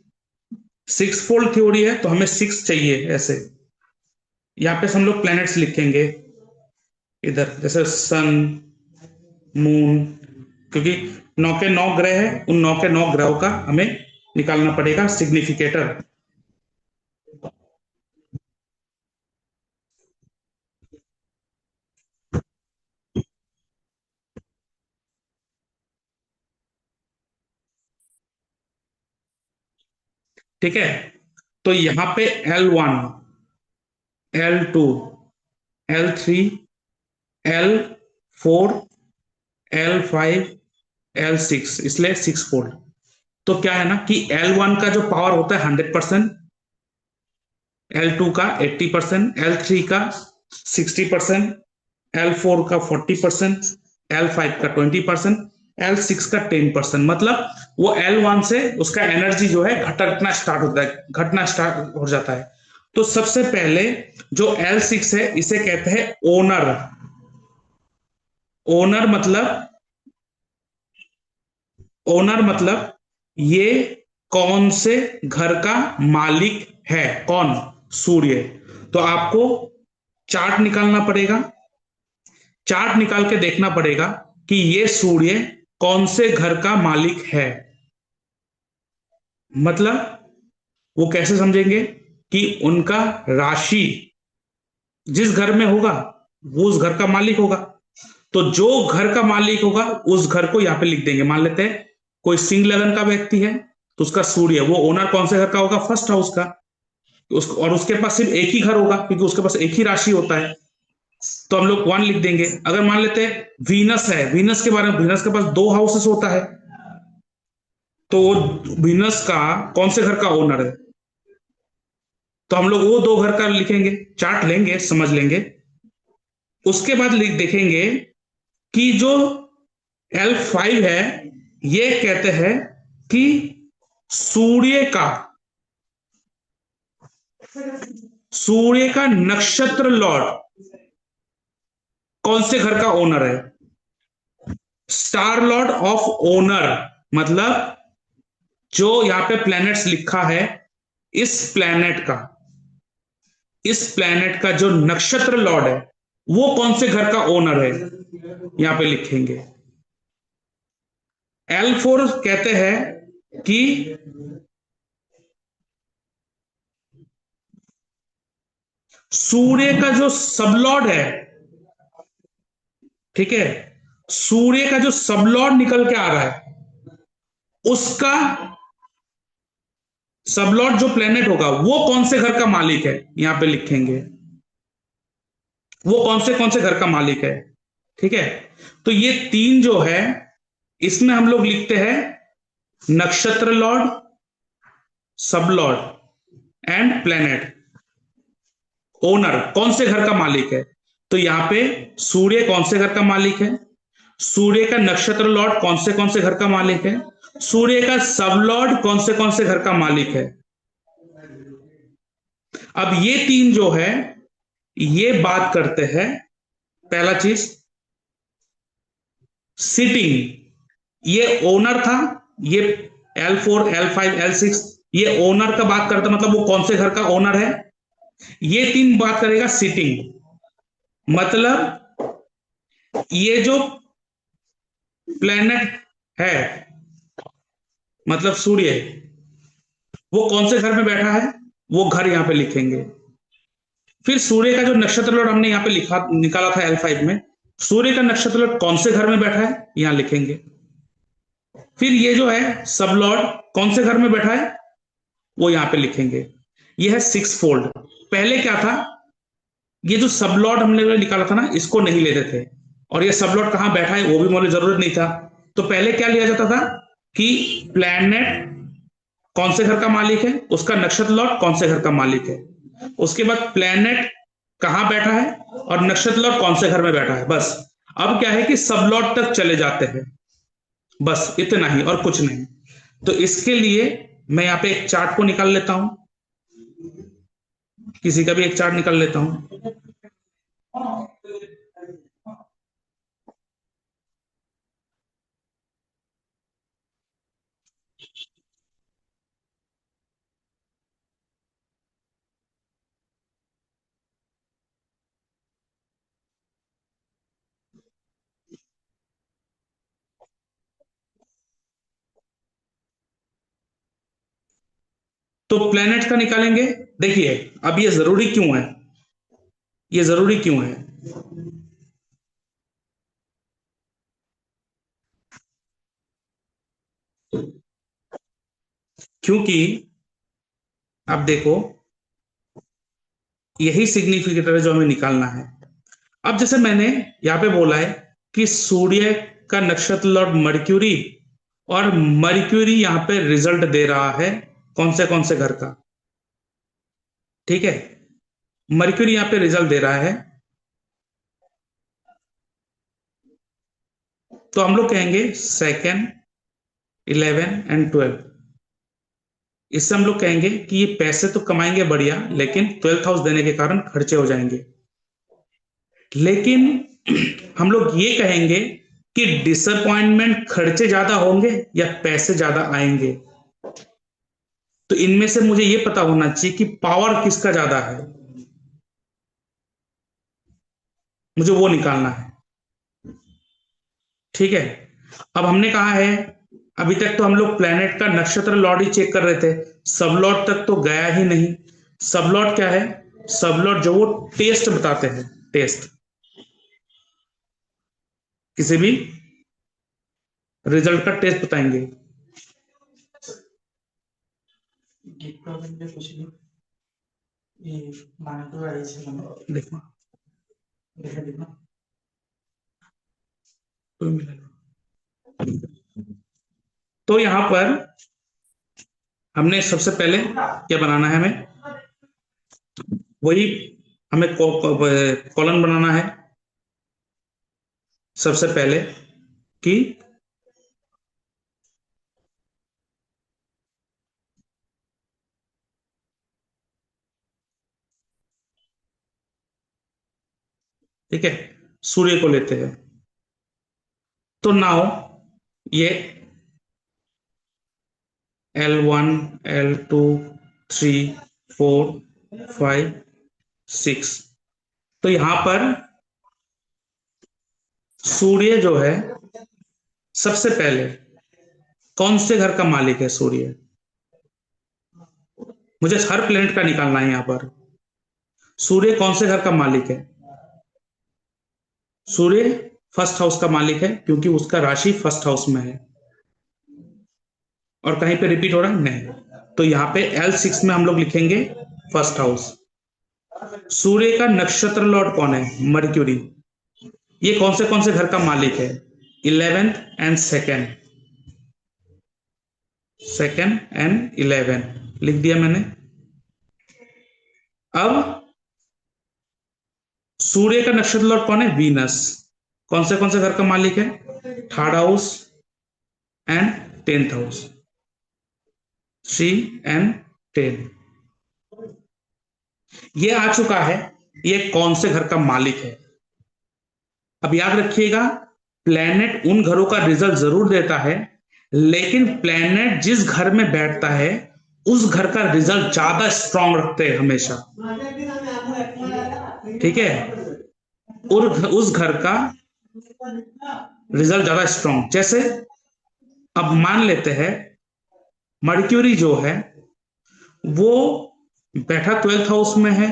सिक्स फोल्ड थ्योरी है तो हमें सिक्स चाहिए ऐसे। यहाँ पे हम लोग प्लैनेट्स लिखेंगे इधर, जैसे सन, मून, क्योंकि 9 के 9 ग्रह है, उन 9 के 9 ग्रहों का हमें निकालना पड़ेगा सिग्निफिकेटर। ठीक है, तो यहां पे L1, L2, L3, L4, L5, L6, इसलिए 6 फोल्ड। तो क्या है ना कि L1 का जो पावर होता है 100%, L2 का 80%, L3 का 60%, L4 का 40%, L5 का 20%, L6 का 10%। मतलब वो L1 से उसका एनर्जी जो है घटना स्टार्ट होता है, घटना स्टार्ट हो जाता है। तो सबसे पहले जो L6 है इसे कहते हैं ओनर। ओनर मतलब, ओनर मतलब ये कौन से घर का मालिक है, कौन? सूर्य। तो आपको चार्ट निकालना पड़ेगा, चार्ट निकाल के देखना पड़ेगा कि ये सूर्य कौन से घर का मालिक है। मतलब वो कैसे समझेंगे कि उनका राशि जिस घर में होगा वो उस घर का मालिक होगा। तो जो घर का मालिक होगा उस घर को यहां पे लिख देंगे। मान लेते हैं कोई सिंह लगन का व्यक्ति है तो उसका सूर्य, वो ओनर कौन से घर का होगा? फर्स्ट हाउस का। और उसके पास सिर्फ एक ही घर होगा क्योंकि उसके पास एक ही राशि होता है, तो हम लोग 1 लिख देंगे। अगर मान लेते हैं वीनस है, वीनस के बारे में, वीनस के पास 2 हाउसेस होता है, तो वीनस का कौन से घर का ओनर है? तो हम लोग वो 2 घर का लिखेंगे, चार्ट लेंगे, समझ लेंगे। उसके बाद लिख देखेंगे कि जो L5 है ये कहते हैं कि सूर्य का, सूर्य का नक्षत्र लॉर्ड कौन से घर का ओनर है? Star Lord of owner. मतलब जो यहां पे प्लैनेट्स लिखा है, इस प्लैनेट का, इस प्लैनेट का जो नक्षत्र लॉर्ड है वो कौन से घर का ओनर है, यहां पे लिखेंगे। L4 कहते हैं कि सूर्य का जो सबलॉर्ड है, ठीक है, सूर्य का जो सबलॉर्ड निकल के आ रहा है उसका सबलॉर्ड जो प्लेनेट होगा वो कौन से घर का मालिक है, यहां पे लिखेंगे। वो कौन से घर का मालिक है, ठीक है। तो ये 3 जो है इसमें हम लोग लिखते हैं नक्षत्र लॉर्ड, सब लॉर्ड एंड प्लेनेट। ओनर कौन से घर का मालिक है, तो यहां पे सूर्य कौन से घर का मालिक है, सूर्य का नक्षत्र लॉर्ड कौन से घर का मालिक है, सूर्य का सब लॉर्ड कौन से घर का मालिक है। अब ये 3 जो है ये बात करते हैं, पहला चीज सिटिंग, ये ओनर था, ये L4, L5, L6 ये ओनर का बात करता, मतलब वो कौन से घर का ओनर है। ये 3 बात करेगा सिटिंग, मतलब ये जो प्लेनेट है, मतलब सूर्य, वो कौन से घर में बैठा है, वो घर यहां पे लिखेंगे। फिर सूर्य का जो नक्षत्र लॉर्ड हमने यहां पे लिखा निकाला था L5 में, सूर्य का नक्षत्र लॉर्ड कौन से घर में बैठा है यहां लिखेंगे। फिर ये जो है सब लॉर्ड कौन से घर में बैठा है वो यहां पे लिखेंगे। ये है 6 फोल्ड। पहले क्या था, ये जो सब लॉर्ड हमने निकाला था ना इसको नहीं लेते थे, और ये सब लॉर्ड कहां बैठा है वो भी मुझे जरूरत नहीं था। तो पहले क्या लिया जाता था कि प्लैनेट कौन से घर का मालिक है, उसका नक्षत्र लॉर्ड कौन से घर का मालिक है, उसके बाद प्लैनेट कहां बैठा है और नक्षत्र लॉर्ड कौन से घर में बैठा है, बस। अब क्या है कि सब लॉर्ड तक चले जाते हैं, बस इतना ही और कुछ नहीं। तो इसके लिए मैं यहां पे एक चार्ट को निकाल लेता हूं, किसी का भी एक चार्ट निकाल लेता हूं। तो प्लैनेट का निकालेंगे। देखिए अब ये जरूरी क्यों है, ये जरूरी क्यों है? क्योंकि अब देखो यही सिग्निफिकेटर है जो हमें निकालना है। अब जैसे मैंने यहां पे बोला है कि सूर्य का नक्षत्र लॉर्ड मर्क्यूरी, और मर्क्यूरी यहां पे रिजल्ट दे रहा है कौन से घर का, ठीक है। मर्क्यूरी यहां पे रिजल्ट दे रहा है, तो हम लोग कहेंगे सेकेंड, 11 एंड 12। इससे हम लोग कहेंगे कि ये पैसे तो कमाएंगे बढ़िया, लेकिन 12th हाउस देने के कारण खर्चे हो जाएंगे। लेकिन हम लोग ये कहेंगे कि डिसअपॉइंटमेंट खर्चे ज्यादा होंगे या पैसे ज्यादा आएंगे। तो इनमें से मुझे ये पता होना चाहिए कि पावर किसका ज्यादा है, मुझे वो निकालना है, ठीक है। अब हमने कहा है, अभी तक तो हम लोग प्लेनेट का नक्षत्र लॉर्ड ही चेक कर रहे थे, सब लॉर्ड तक तो गया ही नहीं। सब लॉर्ड क्या है? सब लॉर्ड जो वो टेस्ट बताते हैं, टेस्ट, किसी भी रिजल्ट का टेस्ट बताएंगे। देखो तो यहां पर हमने सबसे पहले क्या बनाना है, हमें वही हमें कॉलम बनाना है सबसे पहले कि ठीक है, सूर्य को लेते हैं। तो नाउ ये L1, L2, 3, 4, 5, 6, तो यहां पर सूर्य जो है सबसे पहले कौन से घर का मालिक है? सूर्य, मुझे हर प्लेनेट का निकालना है। यहां पर सूर्य कौन से घर का मालिक है? सूर्य फर्स्ट हाउस का मालिक है, क्योंकि उसका राशि फर्स्ट हाउस में है। और कहीं पे रिपीट हो रहा है? नहीं। तो यहां पे L6 में हम लोग लिखेंगे फर्स्ट हाउस। सूर्य का नक्षत्र लॉर्ड कौन है? मर्क्यूरी। ये कौन से घर का मालिक है? 11th एंड सेकेंड एंड 11 लिख दिया मैंने। अब सूर्य का नक्षत्र लॉर्ड कौन है? वीनस। कौन से घर का मालिक है? Third house and 10th house, 3 and 10। ये आ चुका है, ये कौन से घर का मालिक है। अब याद रखिएगा, प्लैनेट उन घरों का रिजल्ट जरूर देता है, लेकिन प्लैनेट जिस घर में बैठता है उस घर का रिजल्ट ज्यादा स्ट्रांग रखते हैं हमेशा, ठीक है। और उस घर का रिजल्ट ज्यादा स्ट्रांग, जैसे अब मान लेते हैं मर्क्यूरी जो है वो बैठा 12th हाउस में है,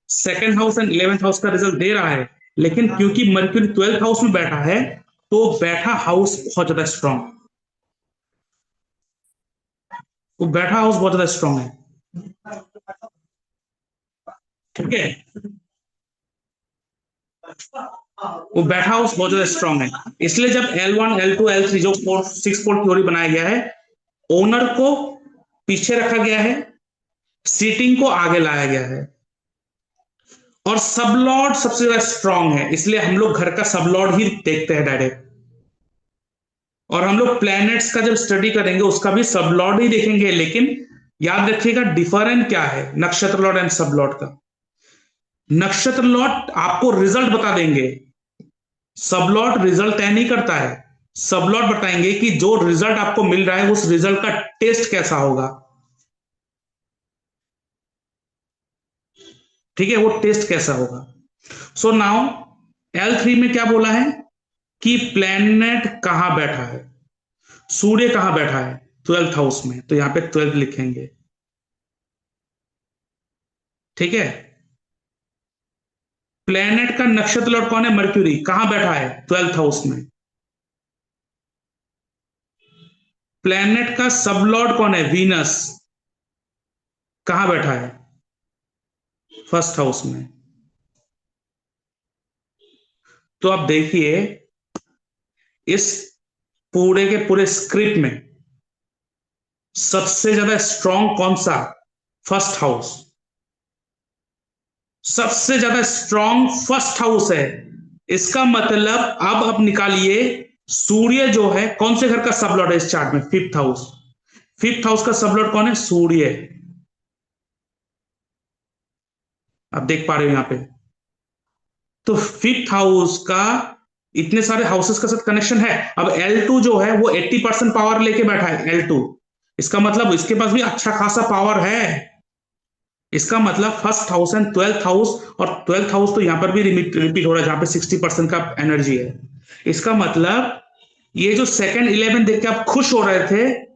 second house and 11th house का रिजल्ट दे रहा है, लेकिन क्योंकि मर्क्यूरी 12th हाउस में बैठा है तो बैठा हाउस बहुत ज्यादा स्ट्रांग, वो बैठा हाउस बहुत ज्यादा स्ट्रांग है, ठीक है। वो बैठा हाउस बहुत ज्यादा स्ट्रांग है, इसलिए जब L1, L2, L3 जो 6 पोल थ्योरी बनाया गया है, ओनर को पीछे रखा गया है, सीटिंग को आगे लाया गया है, और सबलॉर्ड सबसे ज्यादा स्ट्रांग है, इसलिए हम लोग घर का सबलॉर्ड ही देखते हैं डायरेक्ट। और हम लोग प्लैनेट्स का जब स्टडी करेंगे उसका भी सबलॉर्ड ही देखेंगे, लेकिन याद रखिएगा डिफरेंट क्या है नक्षत्र लॉर्ड एंड सबलॉर्ड का। नक्षत्र लॉर्ड आपको रिजल्ट बता देंगे, सबलॉर्ड रिजल्ट तय नहीं करता है। सबलॉर्ड बताएंगे कि जो रिजल्ट आपको मिल रहा है उस रिजल्ट का टेस्ट कैसा होगा, ठीक है, वो टेस्ट कैसा होगा। सो नाउ L3 में क्या बोला है कि प्लैनेट कहां बैठा है, सूर्य कहां बैठा है 12th हाउस में, तो यहां पे 12 लिखेंगे। ठीक है। प्लेनेट का नक्षत्र लॉर्ड कौन है? मर्क्यूरी। कहां बैठा है? 12th हाउस में। प्लेनेट का सब लॉर्ड कौन है? वीनस। कहां बैठा है? फर्स्ट हाउस में। तो अब देखिए इस पूरे के पूरे स्क्रिप्ट में सबसे ज्यादा स्ट्रांग कौन सा? First house. सबसे ज्यादा स्ट्रांग फर्स्ट हाउस है। इसका मतलब अब निकालिए, सूर्य जो है कौन से घर का सबलॉर्ड है इस चार्ट में? Fifth house. फिफ्थ हाउस का सबलॉर्ड कौन है? सूर्य। आप देख पा रहे हो यहां पे। तो फिफ्थ हाउस का इतने सारे हाउसेस के साथ कनेक्शन है। अब L2 जो है वो 80% पावर लेके बैठा है। L2 इसका मतलब इसके पास भी अच्छा खासा पावर है। इसका मतलब first house and 12th house, और 12th हाउस तो यहां पर भी रिपीट हो रहा है जहां पे 60% का एनर्जी है। इसका मतलब ये जो सेकंड 11 देख के आप खुश हो रहे थे,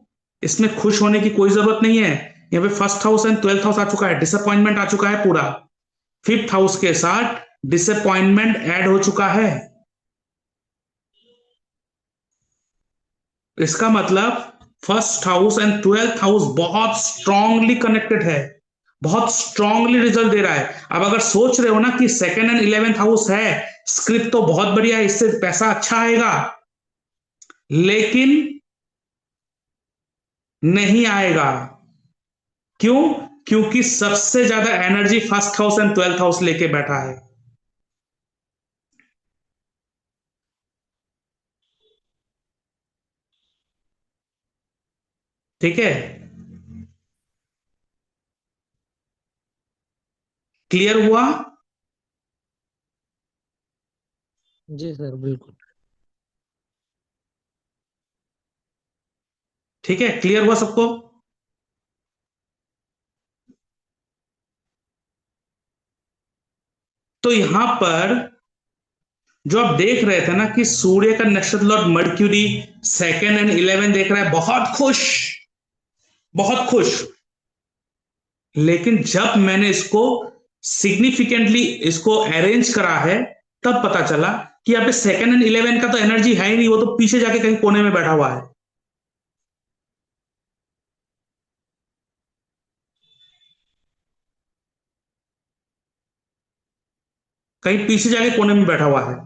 इसमें खुश होने की कोई जरूरत नहीं है। यहाँ पे first house and 12th house आ चुका है, डिसअपॉइंटमेंट आ चुका है पूरा। फिफ्थ हाउस के साथ डिसअपॉइंटमेंट ऐड हो चुका है। इसका मतलब first house and 12th house बहुत स्ट्रांगली कनेक्टेड है, बहुत स्ट्रांगली रिजल्ट दे रहा है। अब अगर सोच रहे हो ना कि सेकंड एंड 11th हाउस है, स्क्रिप्ट तो बहुत बढ़िया है, इससे पैसा अच्छा आएगा, लेकिन नहीं आएगा। क्यों? क्योंकि सबसे ज्यादा energy first house and 12th house लेके बैठा है। ठीक है। क्लियर हुआ? जी सर बिल्कुल। ठीक है, क्लियर हुआ सबको? तो यहां पर जो आप देख रहे थे ना कि सूर्य का नक्षत्र लॉर्ड मर्क्यूरी सेकंड एंड 11 देख रहा है, बहुत खुश, बहुत खुश। लेकिन जब मैंने इसको सिग्निफिकेंटली इसको अरेंज करा है, तब पता चला कि यहाँ पे सेकंड एंड 11 का तो एनर्जी है ही नहीं, वो तो पीछे जाके कहीं कोने में बैठा हुआ है। कहीं पीछे जाके कोने में बैठा हुआ है।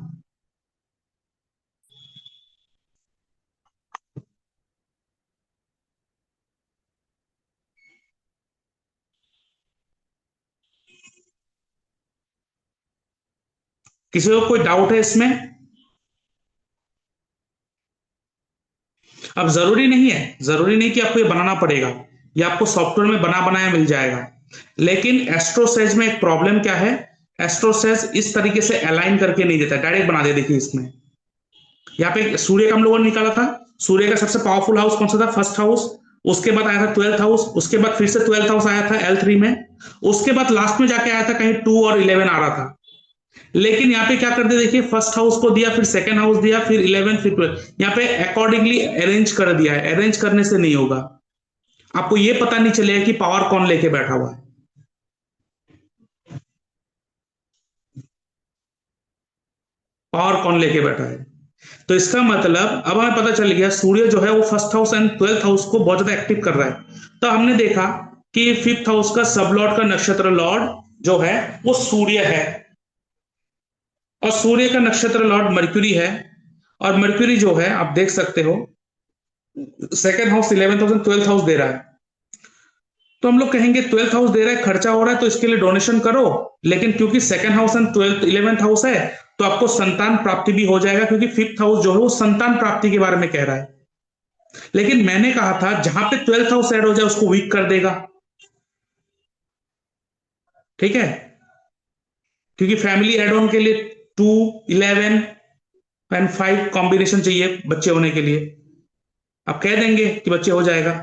किसी को कोई डाउट है इसमें? अब जरूरी नहीं कि आपको ये बनाना पड़ेगा, ये आपको सॉफ्टवेयर में बना बनाया मिल जाएगा। लेकिन एस्ट्रोसेज में एक प्रॉब्लम क्या है, एस्ट्रोसेज इस तरीके से अलाइन करके नहीं देता, डायरेक्ट बना दे। देखिए इसमें यहाँ पे सूर्य का हम लोगों ने निकाला था, सूर्य का सबसे पावरफुल हाउस कौन सा था? First house. उसके बाद आया था 12th हाउस, उसके बाद फिर से 12th हाउस आया था L3 में, उसके बाद लास्ट में जाके आया था कहीं 2 और 11 आ रहा था। लेकिन यहाँ पे क्या कर दिया, देखिए फर्स्ट हाउस को दिया, फिर सेकंड हाउस दिया, फिर 11, फिर 12, यहाँ पे अकॉर्डिंगली अरेंज कर दिया है। अरेंज करने से नहीं होगा, आपको ये पता नहीं चलेगा कि पावर कौन लेके बैठा हुआ है। पावर कौन लेके बैठा है। तो इसका मतलब अब हमें पता चल गया सूर्य जो है वो first house and 12th house को बहुत ज्यादा एक्टिव कर रहा है। तो हमने देखा कि फिफ्थ हाउस का सब लॉर्ड का नक्षत्र लॉर्ड जो है वो सूर्य है, और सूर्य का नक्षत्र लॉर्ड मर्क्यूरी है। और मर्क्यूरी जो है आप देख सकते हो second house 11th house 12th house दे रहा है। तो हम लोग कहेंगे 12th हाउस दे रहा है, खर्चा हो रहा है, तो इसके लिए डोनेशन करो। लेकिन क्योंकि second house and 12th 11th house है, तो आपको संतान प्राप्ति भी हो जाएगा, क्योंकि फिफ्थ हाउस जो है वो संतान प्राप्ति के बारे में कह रहा है। लेकिन मैंने कहा था जहां पे 12th हाउस ऐड हो जाए उसको वीक कर देगा। ठीक है, क्योंकि फैमिली एड ऑन के लिए 2, 11 एंड 5 कॉम्बिनेशन चाहिए बच्चे होने के लिए। आप कह देंगे कि बच्चे हो जाएगा,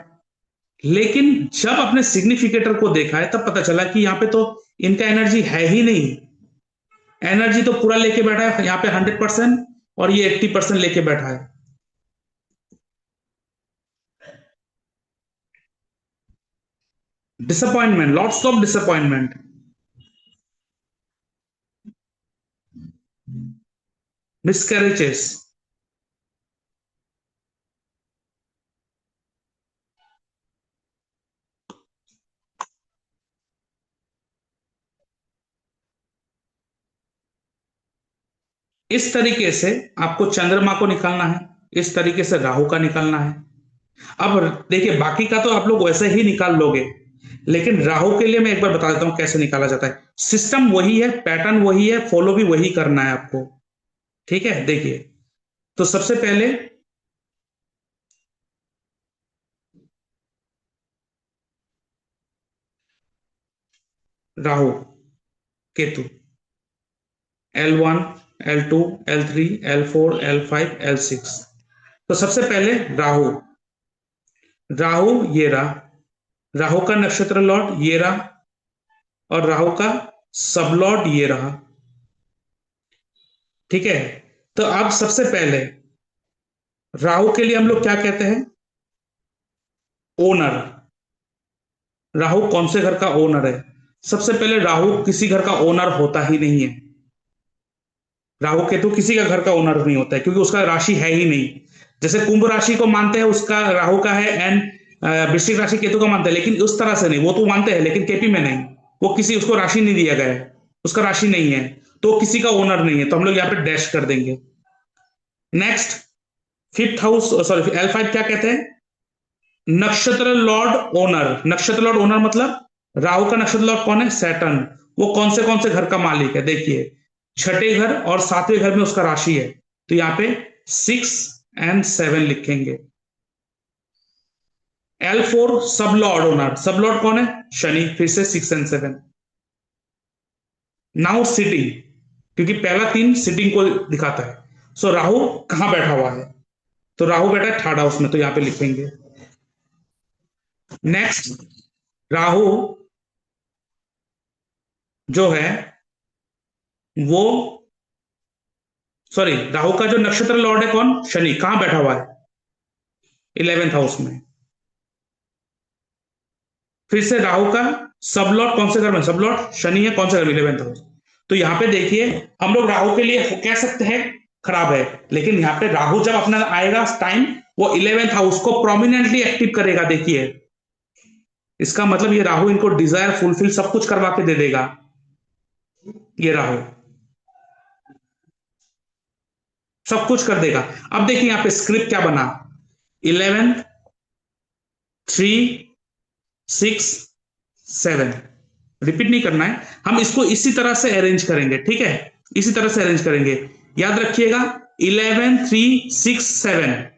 लेकिन जब अपने सिग्निफिकेटर को देखा है तब पता चला कि यहाँ पे तो इनका एनर्जी है ही नहीं। एनर्जी तो पूरा लेके बैठा है यहाँ पे 100%, और ये 80% लेके बैठा है। Disappointment, lots of disappointment, miscarriages, इस तरीके से आपको चंद्रमा को निकालना है, इस तरीके से राहु का निकालना है। अब देखिए बाकी का तो आप लोग वैसे ही निकाल लोगे, लेकिन राहु के लिए मैं एक बार बता देता हूं कैसे निकाला जाता है। सिस्टम वही है, पैटर्न वही है, फॉलो भी वही करना है आपको, ठीक है। देखिए तो सबसे पहले Rahu Ketu L1, L2, L3, L4, L5, L6। तो सबसे पहले राहु, राहु ये रहा, राहु का नक्षत्र लॉर्ड ये रहा, और राहु का सब लॉर्ड ये रहा, ठीक है। तो अब सबसे पहले राहु के लिए हम लोग क्या कहते हैं, ओनर। राहु कौन से घर का ओनर है? सबसे पहले राहु किसी घर का ओनर होता ही नहीं है। राहु केतु किसी का घर का ओनर नहीं होता है, क्योंकि उसका राशि है ही नहीं। जैसे कुंभ राशि को मानते हैं उसका राहु का है, एंड वृश्चिक राशि केतु का मानते हैं, लेकिन उस तरह से नहीं। वो तो मानते हैं लेकिन केपी में नहीं, वो किसी उसको राशि नहीं दिया गया है, उसका राशि नहीं है, तो किसी का ओनर नहीं है, तो हम लोग यहाँ पे डैश कर देंगे। Next fifth house, sorry L5 क्या कहते हैं, नक्षत्र लॉर्ड ओनर। नक्षत्र लॉर्ड ओनर मतलब राहु का नक्षत्र लॉर्ड कौन है, सैटर्न। वो कौन से घर का मालिक है, देखिए छठे घर और सातवें घर में उसका राशि है, तो यहाँ पे 6 और 7 लिखेंगे। L4 सब लॉर्ड ओनर, सब लॉर्ड कौन है, शनि, फिर से 6 और 7। नाउ सिटिंग, क्योंकि पहला 3 सिटिंग को दिखाता है। सो राहु कहां बैठा हुआ है, तो राहु बैठा है थर्ड हाउस में, तो यहां पे लिखेंगे। नेक्स्ट राहु जो है वो, सॉरी राहु का जो नक्षत्र लॉर्ड है कौन, शनि, कहां बैठा हुआ है, 11th हाउस में। फिर से राहु का सब लॉर्ड कौन से घर में, सब लॉर्ड शनि है, कौन से घर में, 11th हाउस। तो यहां पे देखिए हम लोग राहु के लिए कह सकते हैं खराब है, लेकिन यहां पे राहु जब अपना आएगा टाइम, वो 11th हाउस को प्रोमिनेंटली एक्टिव करेगा। देखिए इसका मतलब ये राहु इनको डिजायर फुलफिल सब कुछ करवा के दे देगा, ये राहु सब कुछ कर देगा। अब देखिए यहां पे स्क्रिप्ट क्या बना, 11, 3, 6, 7। रिपीट नहीं करना है, हम इसको इसी तरह से अरेंज करेंगे, ठीक है, इसी तरह से अरेंज करेंगे। याद रखिएगा 11, 3, 6, 7।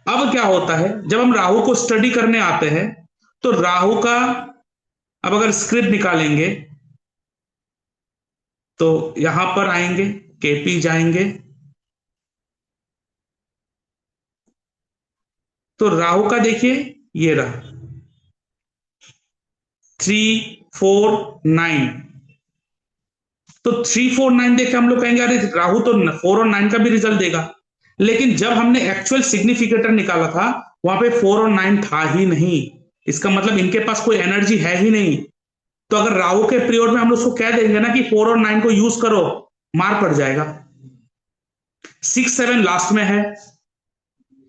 अब क्या होता है जब हम राहु को स्टडी करने आते हैं, तो राहु का अब अगर स्क्रिप्ट निकालेंगे तो यहां पर आएंगे, केपी जाएंगे, तो राहु का देखिए ये रहा 3, 4, 9। तो 3, 4, 9 देख के हम लोग कहेंगे अरे राहु तो 4 और 9 का भी रिजल्ट देगा, लेकिन जब हमने एक्चुअल सिग्निफिकेटर निकाला था वहां पे 4 और 9 था ही नहीं। इसका मतलब इनके पास कोई एनर्जी है ही नहीं। तो अगर राहु के पीरियड में हम लोग उसको कह देंगे ना कि 4 और 9 को यूज करो, मार पड़ जाएगा। 6, 7 लास्ट में है,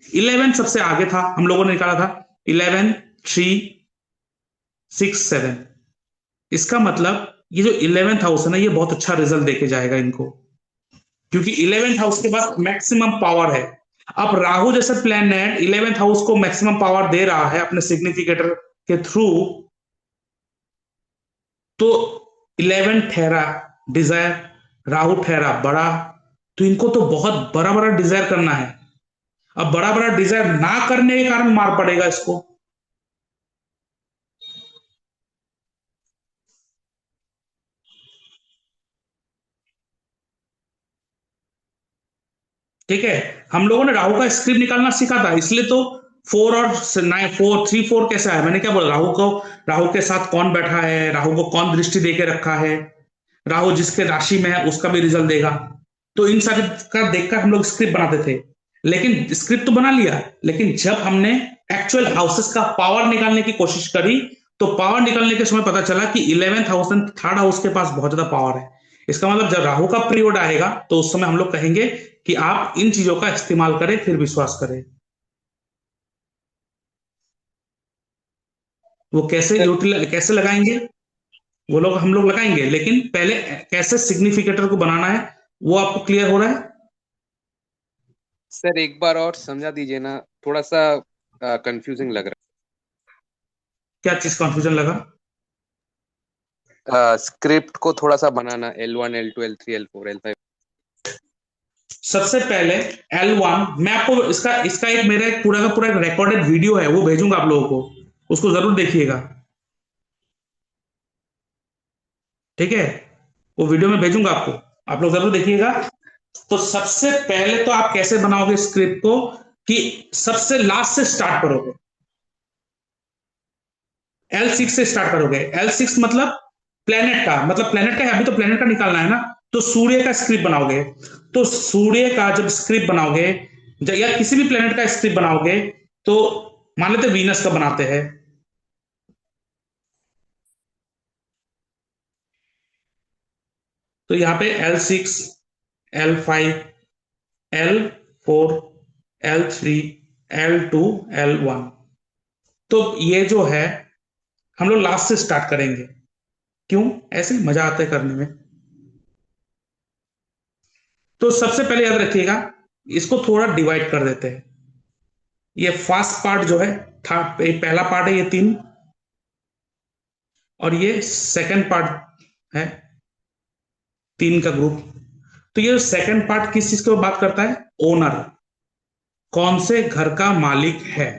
11 सबसे आगे था, हम लोगों ने निकाला था 11, 3, 6, 7। इसका मतलब ये जो 11th हाउस है ना, ये बहुत अच्छा रिजल्ट देके जाएगा इनको, क्योंकि 11th हाउस के पास मैक्सिमम पावर है। अब राहु जैसे प्लैनेट 11th हाउस को मैक्सिमम पावर दे रहा है अपने सिग्निफिकेटर के थ्रू, तो 11 ठहरा डिजायर, राहु ठहरा बड़ा, तो इनको तो बहुत बड़ा बड़ा डिजायर करना है। अब बड़ा बड़ा डिजायर ना करने के कारण मार पड़ेगा इसको। ठीक है, हम लोगों ने राहु का स्क्रिप्ट निकालना सीखा था, इसलिए तो 4 और 9, 4, 3, 4 कैसा है, मैंने क्या बोला, राहु को, राहु के साथ कौन बैठा है, राहु को कौन दृष्टि देके रखा है, राहु जिसके राशि में है उसका भी रिजल्ट देगा। तो इन सारे का देखकर हम लोग स्क्रिप्ट बनाते थे, लेकिन स्क्रिप्ट तो बना लिया, लेकिन जब हमने एक्चुअल हाउसेस का पावर निकालने की कोशिश करी तो पावर निकलने के समय पता चला कि 11th house and 3rd house के पास बहुत ज्यादा पावर है। इसका मतलब जब राहु का पीरियड आएगा तो उस समय हम लोग कहेंगे कि आप इन चीजों का इस्तेमाल करें, फिर विश्वास करें। वो कैसे कैसे लगाएंगे वो लोग, हम लोग लगाएंगे, लेकिन पहले कैसे सिग्निफिकेटर को बनाना है वो आपको क्लियर हो रहा है? सर एक बार और समझा दीजिए ना, थोड़ा सा कंफ्यूजिंग लग क्या चीज कंफ्यूजन लगा? रहा है। स्क्रिप्ट को थोड़ा सा बनाना, L1 L2 L3 L4 L5। सबसे पहले L1, मैं आपको इसका इसका एक मेरा एक पूरा का पूरा एक रिकॉर्डेड वीडियो है, वो भेजूंगा आप लोगों को, उसको जरूर देखिएगा। ठीक है, वो वीडियो में भेजूंगा आपको, आप लोग जरूर देखिएगा। तो सबसे पहले तो आप कैसे बनाओगे स्क्रिप्ट को कि सबसे लास्ट से स्टार्ट करोगे, L6 से स्टार्ट करोगे। L6 मतलब प्लेनेट का, मतलब प्लेनेट का है, अभी तो प्लेनेट का निकालना है ना, तो सूर्य का स्क्रिप्ट बनाओगे। तो सूर्य का जब स्क्रिप्ट बनाओगे या किसी भी प्लेनेट का स्क्रिप्ट बनाओगे, तो मान लेते वीनस का बनाते हैं। तो यहां पे L6 L5 L4 L3 L2 L1, तो ये जो है हम लोग लास्ट से स्टार्ट करेंगे। क्यों? ऐसे ही मजा आता है करने में। तो सबसे पहले याद रखिएगा, इसको थोड़ा डिवाइड कर देते हैं। ये फर्स्ट पार्ट जो है था, पहला पार्ट है ये 3, और ये सेकंड पार्ट है 3 का ग्रुप। तो ये सेकंड पार्ट किस चीज की बात करता है? ओनर, कौन से घर का मालिक है।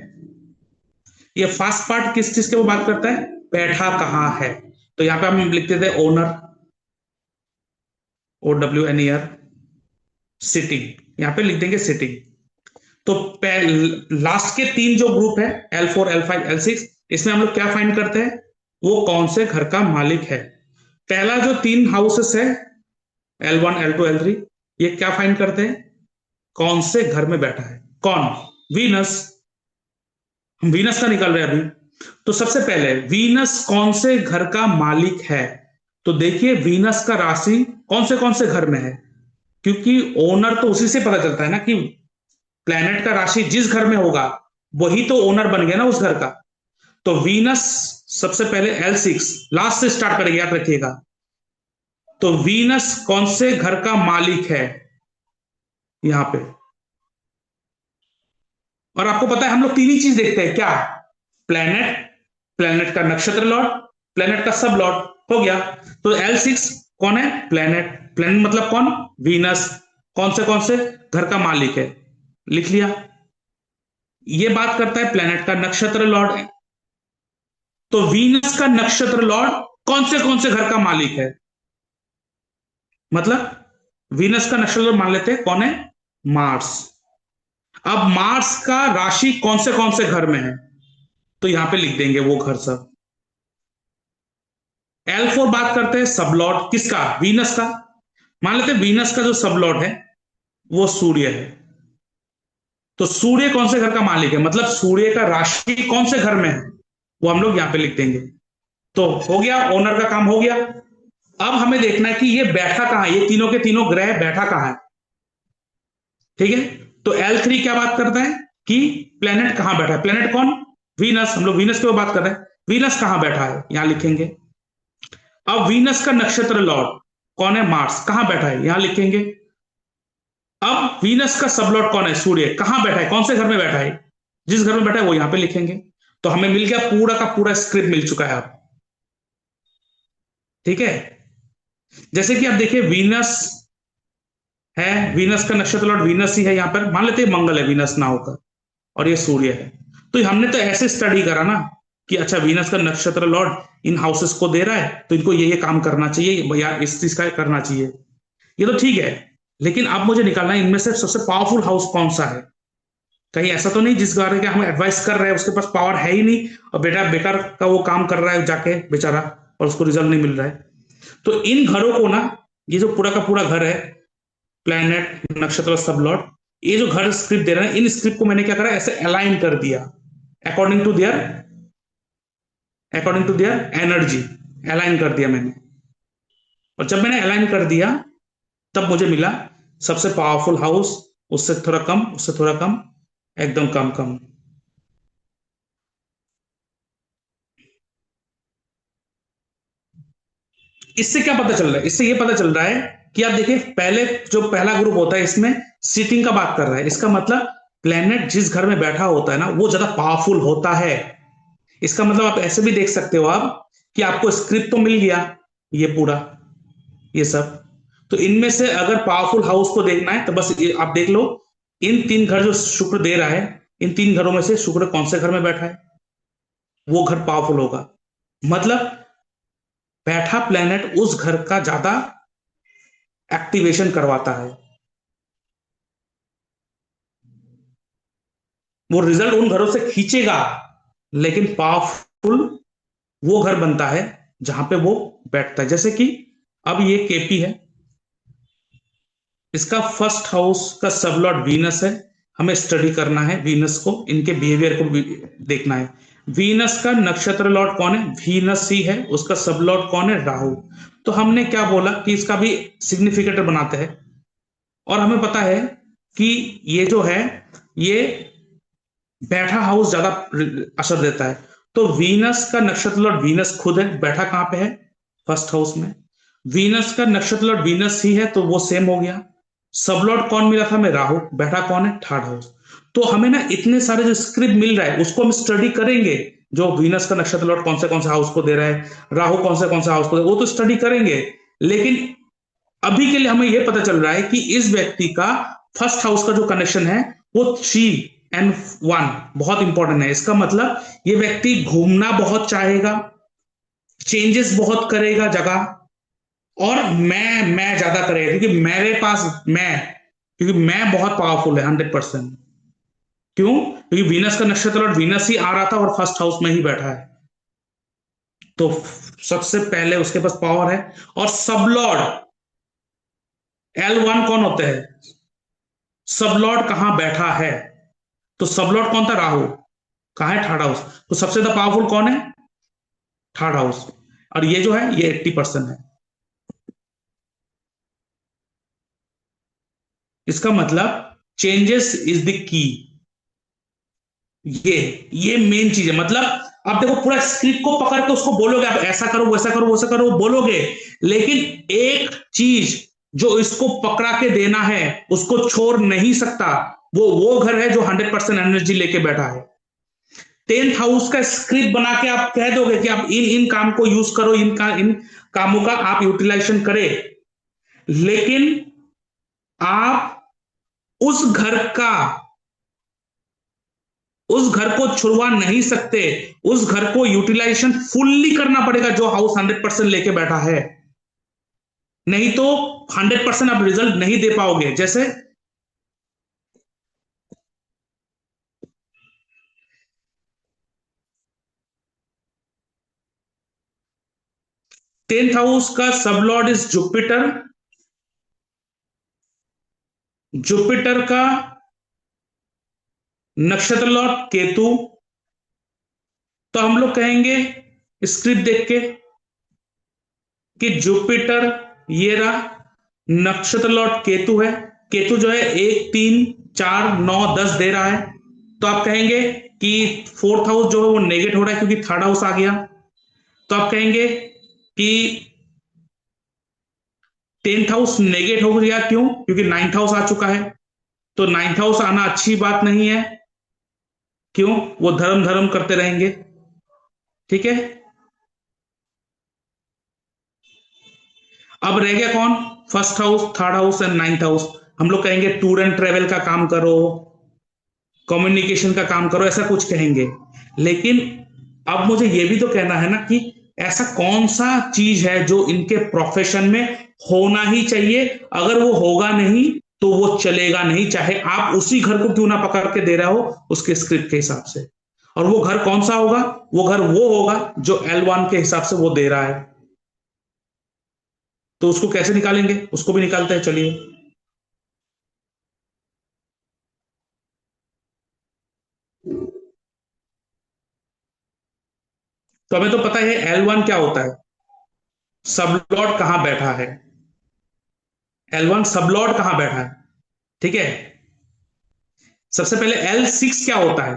ये फर्स्ट पार्ट किस चीज की बात करता है? बैठा कहां है। तो यहां पे हम लिख देते हैं ओनर, OWNER, सिटिंग, यहां पे लिख देंगे सिटिंग। तो लास्ट के 3 जो ग्रुप है L4 L5 L6, इसमें हम लोग क्या फाइंड करते हैं? वो कौन से घर का मालिक है। पहला जो 3 हाउसेस है L1 L2 L3, ये क्या फाइंड करते हैं? कौन से घर में बैठा है। कौन? वीनस। हम वीनस का निकाल रहे हैं अभी। तो सबसे पहले वीनस कौन से घर का मालिक है। तो देखिए वीनस का राशि कौन से घर में है, क्योंकि ओनर तो उसी से पता चलता है ना कि प्लेनेट का राशि जिस घर में होगा वही तो ओनर बन गया ना उस घर का। तो वीनस सबसे पहले L6 लास्ट से स्टार्ट करेंगे, याद रखिएगा। तो वीनस कौन से घर का मालिक है यहां पे। और आपको पता है हम लोग 3 ही चीज देखते हैं, क्या? प्लेनेट, प्लेनेट का नक्षत्र लॉर्ड, प्लेनेट का सब लॉर्ड, हो गया। तो L6 कौन है? प्लेनेट, प्लेनेट मतलब कौन? वीनस, कौन से घर का मालिक है, लिख लिया। ये बात करता है प्लेनेट का नक्षत्र लॉर्ड है। तो वीनस का नक्षत्र लॉर्ड कौन से घर का मालिक है, मतलब वीनस का नक्षत्र लॉर्ड मान लेते हैं कौन है? मार्स। अब मार्स का राशि कौन से घर में है, तो यहां पे लिख देंगे वो घर सब। L4 बात करते हैं सबलॉर्ड किसका? वीनस का। मान लेते हैं वीनस का जो सबलॉर्ड है वो सूर्य है। तो सूर्य कौन से घर का मालिक है, मतलब सूर्य का राशि कौन से घर में है, वो हम लोग यहां पे लिख देंगे। तो हो गया, ओनर का काम हो गया। अब हमें देखना है कि ये बैठा कहां है, ये तीनों के तीनों ग्रह बैठा कहां है। ठीक है, तो L3 क्या बात करता है कि प्लेनेट कहां बैठा है। प्लेनेट कौन? वीनस। हम लोग वीनस की बात कर रहे हैं, वीनस कहां बैठा है यहां लिखेंगे। अब वीनस का नक्षत्र लॉर्ड कौन है? मार्स। कहां बैठा है? यहां लिखेंगे। अब वीनस का सबलॉर्ड कौन है? सूर्य। कहां बैठा है, कौन से घर में बैठा है, जिस घर में बैठा है वो यहां पे लिखेंगे। तो हमें मिल गया पूरा का पूरा स्क्रिप्ट मिल चुका है अब। ठीक है, जैसे कि आप देखिए वीनस है, वीनस का नक्षत्र लॉर्ड वीनस ही है, यहां पर मान लेते हैं मंगल है वीनस ना होकर, और ये सूर्य है। तो हमने तो ऐसे स्टडी करा ना कि अच्छा वीनस का नक्षत्र लॉर्ड इन हाउसेस को दे रहा है तो इनको ये काम करना चाहिए या इस चीज का करना चाहिए, ये तो ठीक है। लेकिन अब मुझे निकालना है इनमें से सबसे पावरफुल हाउस कौन सा है। कहीं ऐसा तो नहीं जिस घर के हम एडवाइस कर रहे हैं उसके पास पावर है ही नहीं और बेटा बेकार का वो काम कर रहा है जाके बेचारा और उसको रिजल्ट नहीं मिल रहा है। तो इन घरों को ना, ये जो पूरा का पूरा घर है, प्लैनेट, नक्षत्र, सबलॉर्ड, ये जो घर स्क्रिप्ट दे रहे हैं, इन स्क्रिप्ट को मैंने क्या करा, ऐसे अलाइन कर दिया according to their according to their energy align कर दिया मैंने। और जब मैंने अलाइन कर दिया तब मुझे मिला सबसे पावरफुल हाउस, उससे थोड़ा कम, उससे थोड़ा कम, एकदम कम कम। इससे क्या पता चल रहा है? इससे ये पता चल रहा है कि आप देखिए, पहले जो पहला ग्रुप होता है इसमें सीटिंग का बात कर रहा है, इसका मतलब प्लेनेट जिस घर में बैठा होता है ना वो ज्यादा पावरफुल होता है। इसका मतलब आप ऐसे भी देख सकते हो आप कि आपको स्क्रिप्ट तो मिल गया, ये पूरा, ये सब। तो इनमें से अगर पावरफुल हाउस को देखना है तो बस आप देख लो, इन तीन घर जो शुक्र दे रहा है, इन तीन घरों में से शुक्र कौन से घर में बैठा है, वो घर पावरफुल होगा। मतलब बैठा प्लेनेट उस घर का ज्यादा एक्टिवेशन करवाता है। वो रिजल्ट उन घरों से खींचेगा, लेकिन पावरफुल वो घर बनता है जहां पे वो बैठता है। जैसे कि अब ये केपी है, इसका फर्स्ट हाउस का सबलॉर्ड वीनस है। हमें स्टडी करना है वीनस को, इनके बिहेवियर को भी देखना है। वीनस का नक्षत्र लॉर्ड कौन है? वीनस ही है। उसका सबलॉर्ड कौन है? राहु। तो हमने क्या बोला कि इसका भी सिग्निफिकेटर बनाते हैं। और हमें पता है कि ये जो है, ये बैठा हाउस ज्यादा असर देता है। तो वीनस का नक्षत्र लॉर्ड वीनस खुद है, बैठा कहां पे है? फर्स्ट हाउस में। वीनस का नक्षत्र लॉर्ड वीनस ही है, तो वो सेम हो गया। सब लॉर्ड कौन मिला था हमें? राहु। बैठा कौन है? Third house. तो हमें ना इतने सारे जो स्क्रिप्ट मिल रहा है उसको हम स्टडी करेंगे। जो वीनस का नक्षत्र लॉर्ड कौन से हाउस को दे रहा है, राहु कौन से हाउस को दे रहा है, वो तो स्टडी करेंगे। लेकिन अभी के लिए हमें यह पता चल रहा है कि इस व्यक्ति का फर्स्ट हाउस का जो कनेक्शन है वो 3 और 1 बहुत इंपॉर्टेंट है। इसका मतलब ये व्यक्ति घूमना बहुत चाहेगा, चेंजेस बहुत करेगा जगह, और मैं ज्यादा करेगा, क्योंकि मेरे पास क्योंकि मैं बहुत पावरफुल है 100%। क्यों? क्योंकि वीनस का नक्षत्र और वीनस ही आ रहा था और फर्स्ट हाउस में ही बैठा है। तो सबसे पहले उसके पास पावर है। और सबलॉर्ड L1 कौन होते हैं? सबलॉर्ड कहां बैठा है? तो सबलॉर्ड कौन था? राहु। कहां है? Third house. तो सबसे ज्यादा पावरफुल कौन है? Third house. और ये जो है ये 80% है। इसका मतलब चेंजेस इज द की। ये मेन चीज है। मतलब आप देखो, पूरा स्क्रिप्ट को पकड़ के उसको बोलोगे, आप ऐसा करो वैसा करो वैसा करो बोलोगे, लेकिन एक चीज जो इसको पकड़ा के देना है, उसको छोड़ नहीं सकता, वो घर है जो 100% एनर्जी लेके बैठा है। 10th हाउस का स्क्रिप्ट बना के आप कह दोगे कि आप इन इन काम को यूज करो, इन कामों का आप यूटिलाइजेशन करें, लेकिन आप उस घर का उस घर को छुड़वा नहीं सकते। उस घर को यूटिलाइजेशन फुल्ली करना पड़ेगा जो हाउस 100% लेके बैठा है। नहीं तो 100% आप रिजल्ट नहीं दे पाओगे। जैसे 10th हाउस का सबलॉर्ड इज जुपिटर। जुपिटर का नक्षत्र लॉर्ड केतु। तो हम लोग कहेंगे स्क्रिप्ट देख के कि जुपिटर ये रहा, नक्षत्र लॉर्ड केतु है। केतु जो है 1 3 4 9 10 दे रहा है। तो आप कहेंगे कि 4th हाउस जो है वो नेगेट हो रहा है क्योंकि थर्ड हाउस आ गया। तो आप कहेंगे कि 10th हाउस नेगेट हो गया। क्यों? क्योंकि 9th हाउस आ चुका है। तो 9th हाउस आना अच्छी बात नहीं है। क्यों? वो धर्म धर्म करते रहेंगे। ठीक है। अब रह गया कौन? First house, third house and 9th house. हम लोग कहेंगे टूर एंड ट्रेवल का काम करो, कम्युनिकेशन का काम करो, ऐसा कुछ कहेंगे। लेकिन अब मुझे यह भी तो कहना है ना कि ऐसा कौन सा चीज है जो इनके प्रोफेशन में होना ही चाहिए। अगर वो होगा नहीं तो वो चलेगा नहीं, चाहे आप उसी घर को क्यों ना पकड़ के दे रहे हो उसके स्क्रिप्ट के हिसाब से। और वो घर कौन सा होगा? वो घर वो होगा जो L1 के हिसाब से वो दे रहा है। तो उसको कैसे निकालेंगे? उसको भी निकालते हैं, चलिए। तो हमें तो पता है L1 क्या होता है, सबलॉट कहां बैठा है, L1 सबलॉट कहां बैठा है, ठीक है। सबसे पहले L6 क्या होता है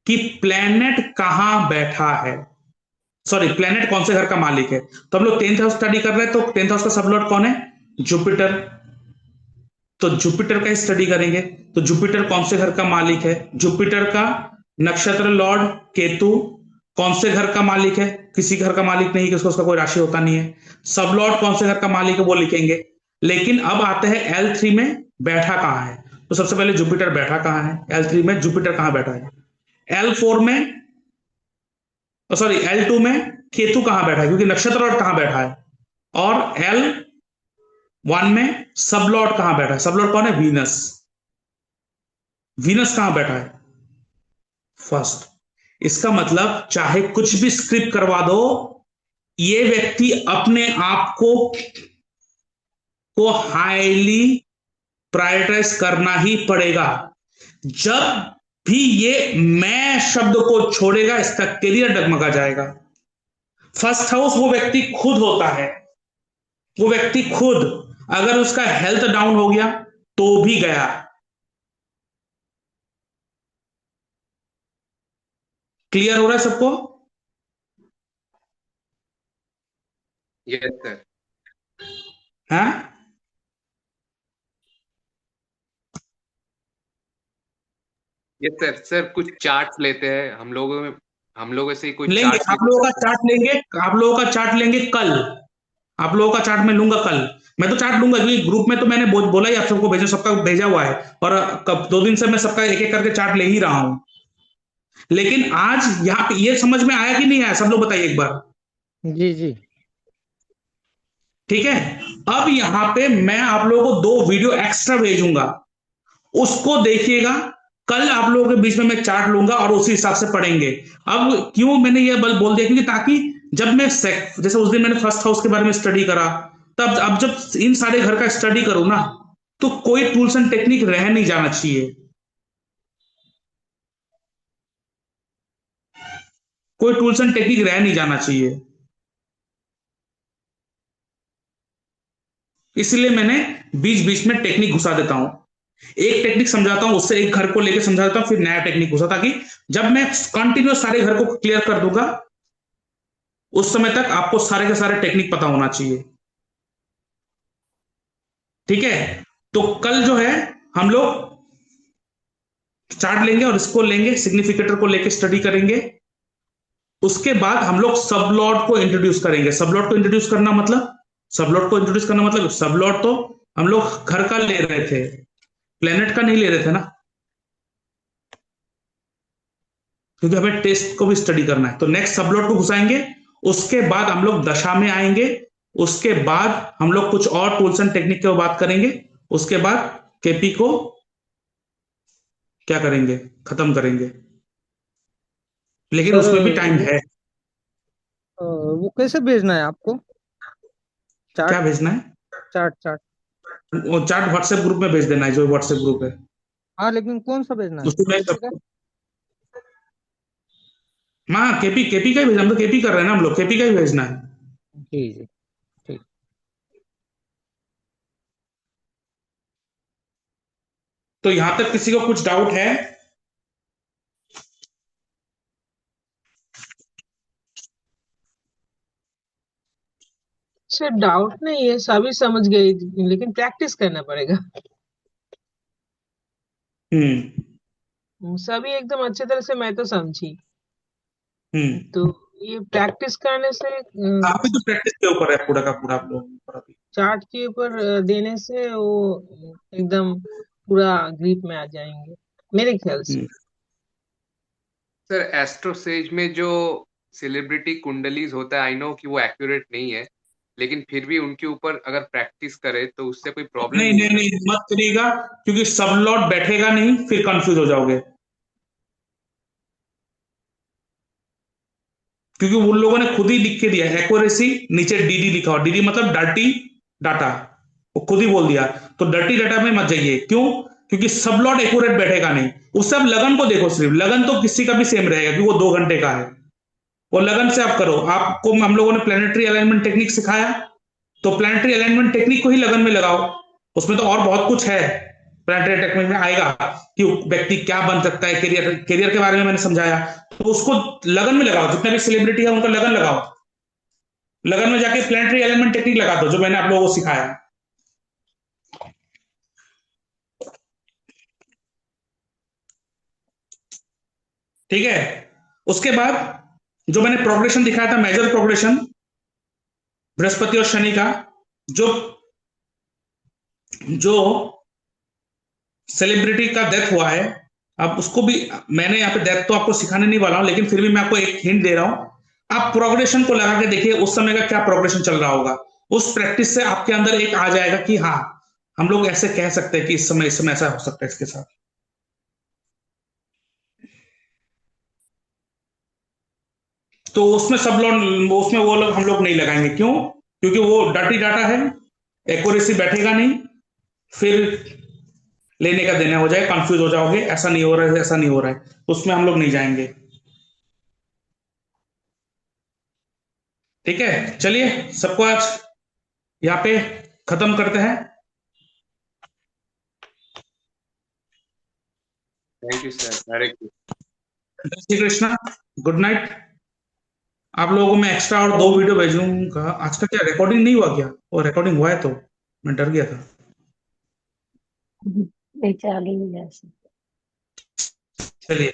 कि प्लेनेट कहां बैठा है, सॉरी प्लेनेट कौन से घर का मालिक है। तो हम लोग 10th हाउस स्टडी कर रहे हैं, तो 10th हाउस का सबलॉट कौन है, जुपिटर। तो जुपिटर का स्टडी करेंगे, तो जुपिटर कौन से घर का मालिक है, जुपिटर का नक्षत्र लॉर्ड केतु कौन से घर का मालिक है, किसी घर का मालिक नहीं, किसको उसका कोई राशि होता नहीं है। सब लॉर्ड कौन से घर का मालिक है वो लिखेंगे। लेकिन अब आते हैं L3 में बैठा कहां है, तो सबसे पहले जुपिटर बैठा कहां है, L3 में जुपिटर कहां बैठा है, L4 में, सॉरी L2 में केतु कहां बैठा है क्योंकि नक्षत्र लॉर्ड कहां बैठा है, और L1 में सब लॉर्ड कहां बैठा है, सब लॉर्ड कौन है, वीनस। वीनस कहां बैठा है, फर्स्ट। इसका मतलब चाहे कुछ भी स्क्रिप्ट करवा दो, ये व्यक्ति अपने आप को हाईली प्रायोरिटाइज करना ही पड़ेगा। जब भी ये मैं शब्द को छोड़ेगा, इसका करियर डगमगा जाएगा। फर्स्ट हाउस वो व्यक्ति खुद होता है, वो व्यक्ति खुद, अगर उसका हेल्थ डाउन हो गया तो भी गया। क्लियर हो रहा है सबको? Yes sir. हाँ, यस सर। सर कुछ चार्ट्स लेते हैं हम लोगों से ही कुछ लेंगे, चार्ट्स आप लोगों का लेते हैं। चार्ट लेंगे, आप लोगों का चार्ट लेंगे कल। आप लोगों का चार्ट मैं लूंगा कल। मैं तो चार्ट लूंगा क्योंकि ग्रुप में तो मैंने बोला ही आप सबको भेजा, सबका भेजा हुआ है, और कब 2 दिन से मैं सबका एक एक करके चार्ट ले ही रहा हूं। लेकिन आज यहाँ पे ये समझ में आया कि नहीं आया, सब लोग बताइए एक बार। जी जी। ठीक है, अब यहाँ पे मैं आप लोगों को 2 वीडियो एक्स्ट्रा भेजूंगा, उसको देखिएगा। कल आप लोगों के बीच में मैं चार्ट लूंगा और उसी हिसाब से पढ़ेंगे। अब क्यों मैंने ये बोल दिया, क्योंकि ताकि जब मैं जैसे उस दिन मैंने फर्स्ट हाउस के बारे में स्टडी करा, तब अब जब इन सारे घर का स्टडी करूं ना, तो कोई टूल्स एंड टेक्निक रह नहीं जाना चाहिए, कोई टूल्स एंड टेक्निक रह नहीं जाना चाहिए। इसलिए मैंने बीच बीच में टेक्निक घुसा देता हूं, एक टेक्निक समझाता हूं, उससे एक घर को लेकर समझा देता हूं, फिर नया टेक्निक घुसा, ताकि जब मैं कंटिन्यूस सारे घर को क्लियर कर दूंगा, उस समय तक आपको सारे के सारे टेक्निक पता होना चाहिए। ठीक है, तो कल जो है हम लोग चार्ट लेंगे और इसको लेंगे, सिग्निफिकेटर को लेकर स्टडी करेंगे। उसके बाद हम लोग सबलॉट को इंट्रोड्यूस करेंगे। सबलॉट को इंट्रोड्यूस करना मतलब, सबलॉट को इंट्रोड्यूस करना मतलब, सबलॉट तो हम लोग घर का ले रहे थे, प्लेनेट का नहीं ले रहे थे ना, क्योंकि हमें टेस्ट को भी स्टडी करना है। तो नेक्स्ट सबलॉट को घुसाएंगे, उसके बाद हम लोग दशा में आएंगे, उसके बाद हम लोग कुछ और टूल्स एंड टेक्निक की बात करेंगे, उसके बाद केपी को क्या करेंगे, खत्म करेंगे। लेकिन सर उसमें भी टाइम है। वो कैसे भेजना है आपको, क्या चार्ट? भेजना है, चार्ट चार्ट। वो चार्ट व्हाट्सएप ग्रुप में भेज देना है, जो व्हाट्सएप ग्रुप है हाँ, लेकिन कौन सा भेजना है, उसमें केपी का? हाँ, केपी केपी का ही भेजना, हम तो केपी कर रहे हैं ना, हम लोग केपी का ही भेजना है। जी जी, ठीक। तो यहां तक किसी को कुछ डाउट है? सर डाउट नहीं है, सभी समझ गए, लेकिन प्रैक्टिस करना पड़ेगा। हम्म। सभी एकदम अच्छे तरह से मैं तो समझी। हम्म। तो ये प्रैक्टिस करने से आप भी तो प्रैक्टिस के ऊपर है पूरा का पूरा, आप लोगों के ऊपर अभी। चार्ट के ऊपर देने से वो एकदम पूरा ग्रिप में आ जाएंगे मेरे ख्याल से। हम्म। सर एस्ट्रोसेज में जो सेलिब्रिटी कुंडलीज होता है, आई नो कि वो एक्यूरेट नहीं है, लेकिन फिर भी उनके ऊपर अगर प्रैक्टिस करे तो उससे कोई प्रॉब्लम नहीं नहीं नहीं है। नहीं, मत करिएगा, क्योंकि सब लॉट बैठेगा नहीं, फिर कंफ्यूज हो जाओगे। क्योंकि उन लोगों ने खुद ही लिख के दिया एक्यूरेसी, नीचे डीडी लिखा हो, डीडी मतलब डर्टी डाटा, वो खुद ही बोल दिया। तो डर्टी डाटा में मत जाइए, क्यों, क्योंकि सब लॉट एक्यूरेट बैठेगा नहीं। उससे अब लगन को देखो, सिर्फ लगन तो किसी का भी सेम रहेगा, क्योंकि वो 2 घंटे का है। वो लगन से आप करो। आपको हम लोगों ने प्लानिटरी अलाइनमेंट टेक्निक सिखाया, तो प्लानिटरी अलाइनमेंट टेक्निक को ही लगन में लगाओ। उसमें तो और बहुत कुछ है, प्लानिटरी टेक्निक में आएगा कि व्यक्ति क्या बन सकता है, करियर के बारे में मैंने समझाया, तो उसको लगन में लगाओ। जितने भी सेलिब्रिटी है उनका लगन लगाओ, लगन में जाके प्लानिटरी अलाइनमेंट टेक्निक लगा दो जो मैंने आप लोगों को सिखाया। ठीक है, उसके बाद जो मैंने प्रोग्रेशन दिखाया था, मेजर प्रोग्रेशन बृहस्पति और शनि का, जो जो सेलिब्रिटी का डेथ हुआ है, अब उसको भी मैंने यहाँ पे डेथ तो आपको सिखाने नहीं वाला हूं, लेकिन फिर भी मैं आपको एक हिंट दे रहा हूं। आप प्रोग्रेशन को लगा के देखिए उस समय का क्या प्रोग्रेशन चल रहा होगा। उस प्रैक्टिस से आपके अंदर एक आ जाएगा कि हाँ, हम लोग ऐसे कह सकते हैं कि इस समय ऐसा हो सकता है इसके साथ। तो उसमें सब लोग, उसमें वो लोग हम लोग नहीं लगाएंगे। क्यों? क्योंकि वो डर्टी डाटा है, एक्यूरेसी बैठेगा नहीं, फिर लेने का देना हो जाए, कंफ्यूज हो जाओगे, ऐसा नहीं हो रहा है, ऐसा नहीं हो रहा है, उसमें हम लोग नहीं जाएंगे। ठीक है, चलिए सबको आज यहाँ पे खत्म करते हैं। थैंक यू सर, हरे कृष्ण। जय श्री कृष्णा, गुड नाइट। आप लोगों को मैं एक्स्ट्रा और 2 वीडियो भेजूंगा। आज का क्या रिकॉर्डिंग नहीं हुआ क्या? और रिकॉर्डिंग हुआ है तो मैं डर गया था। नहीं, चालू ही है। चलिए।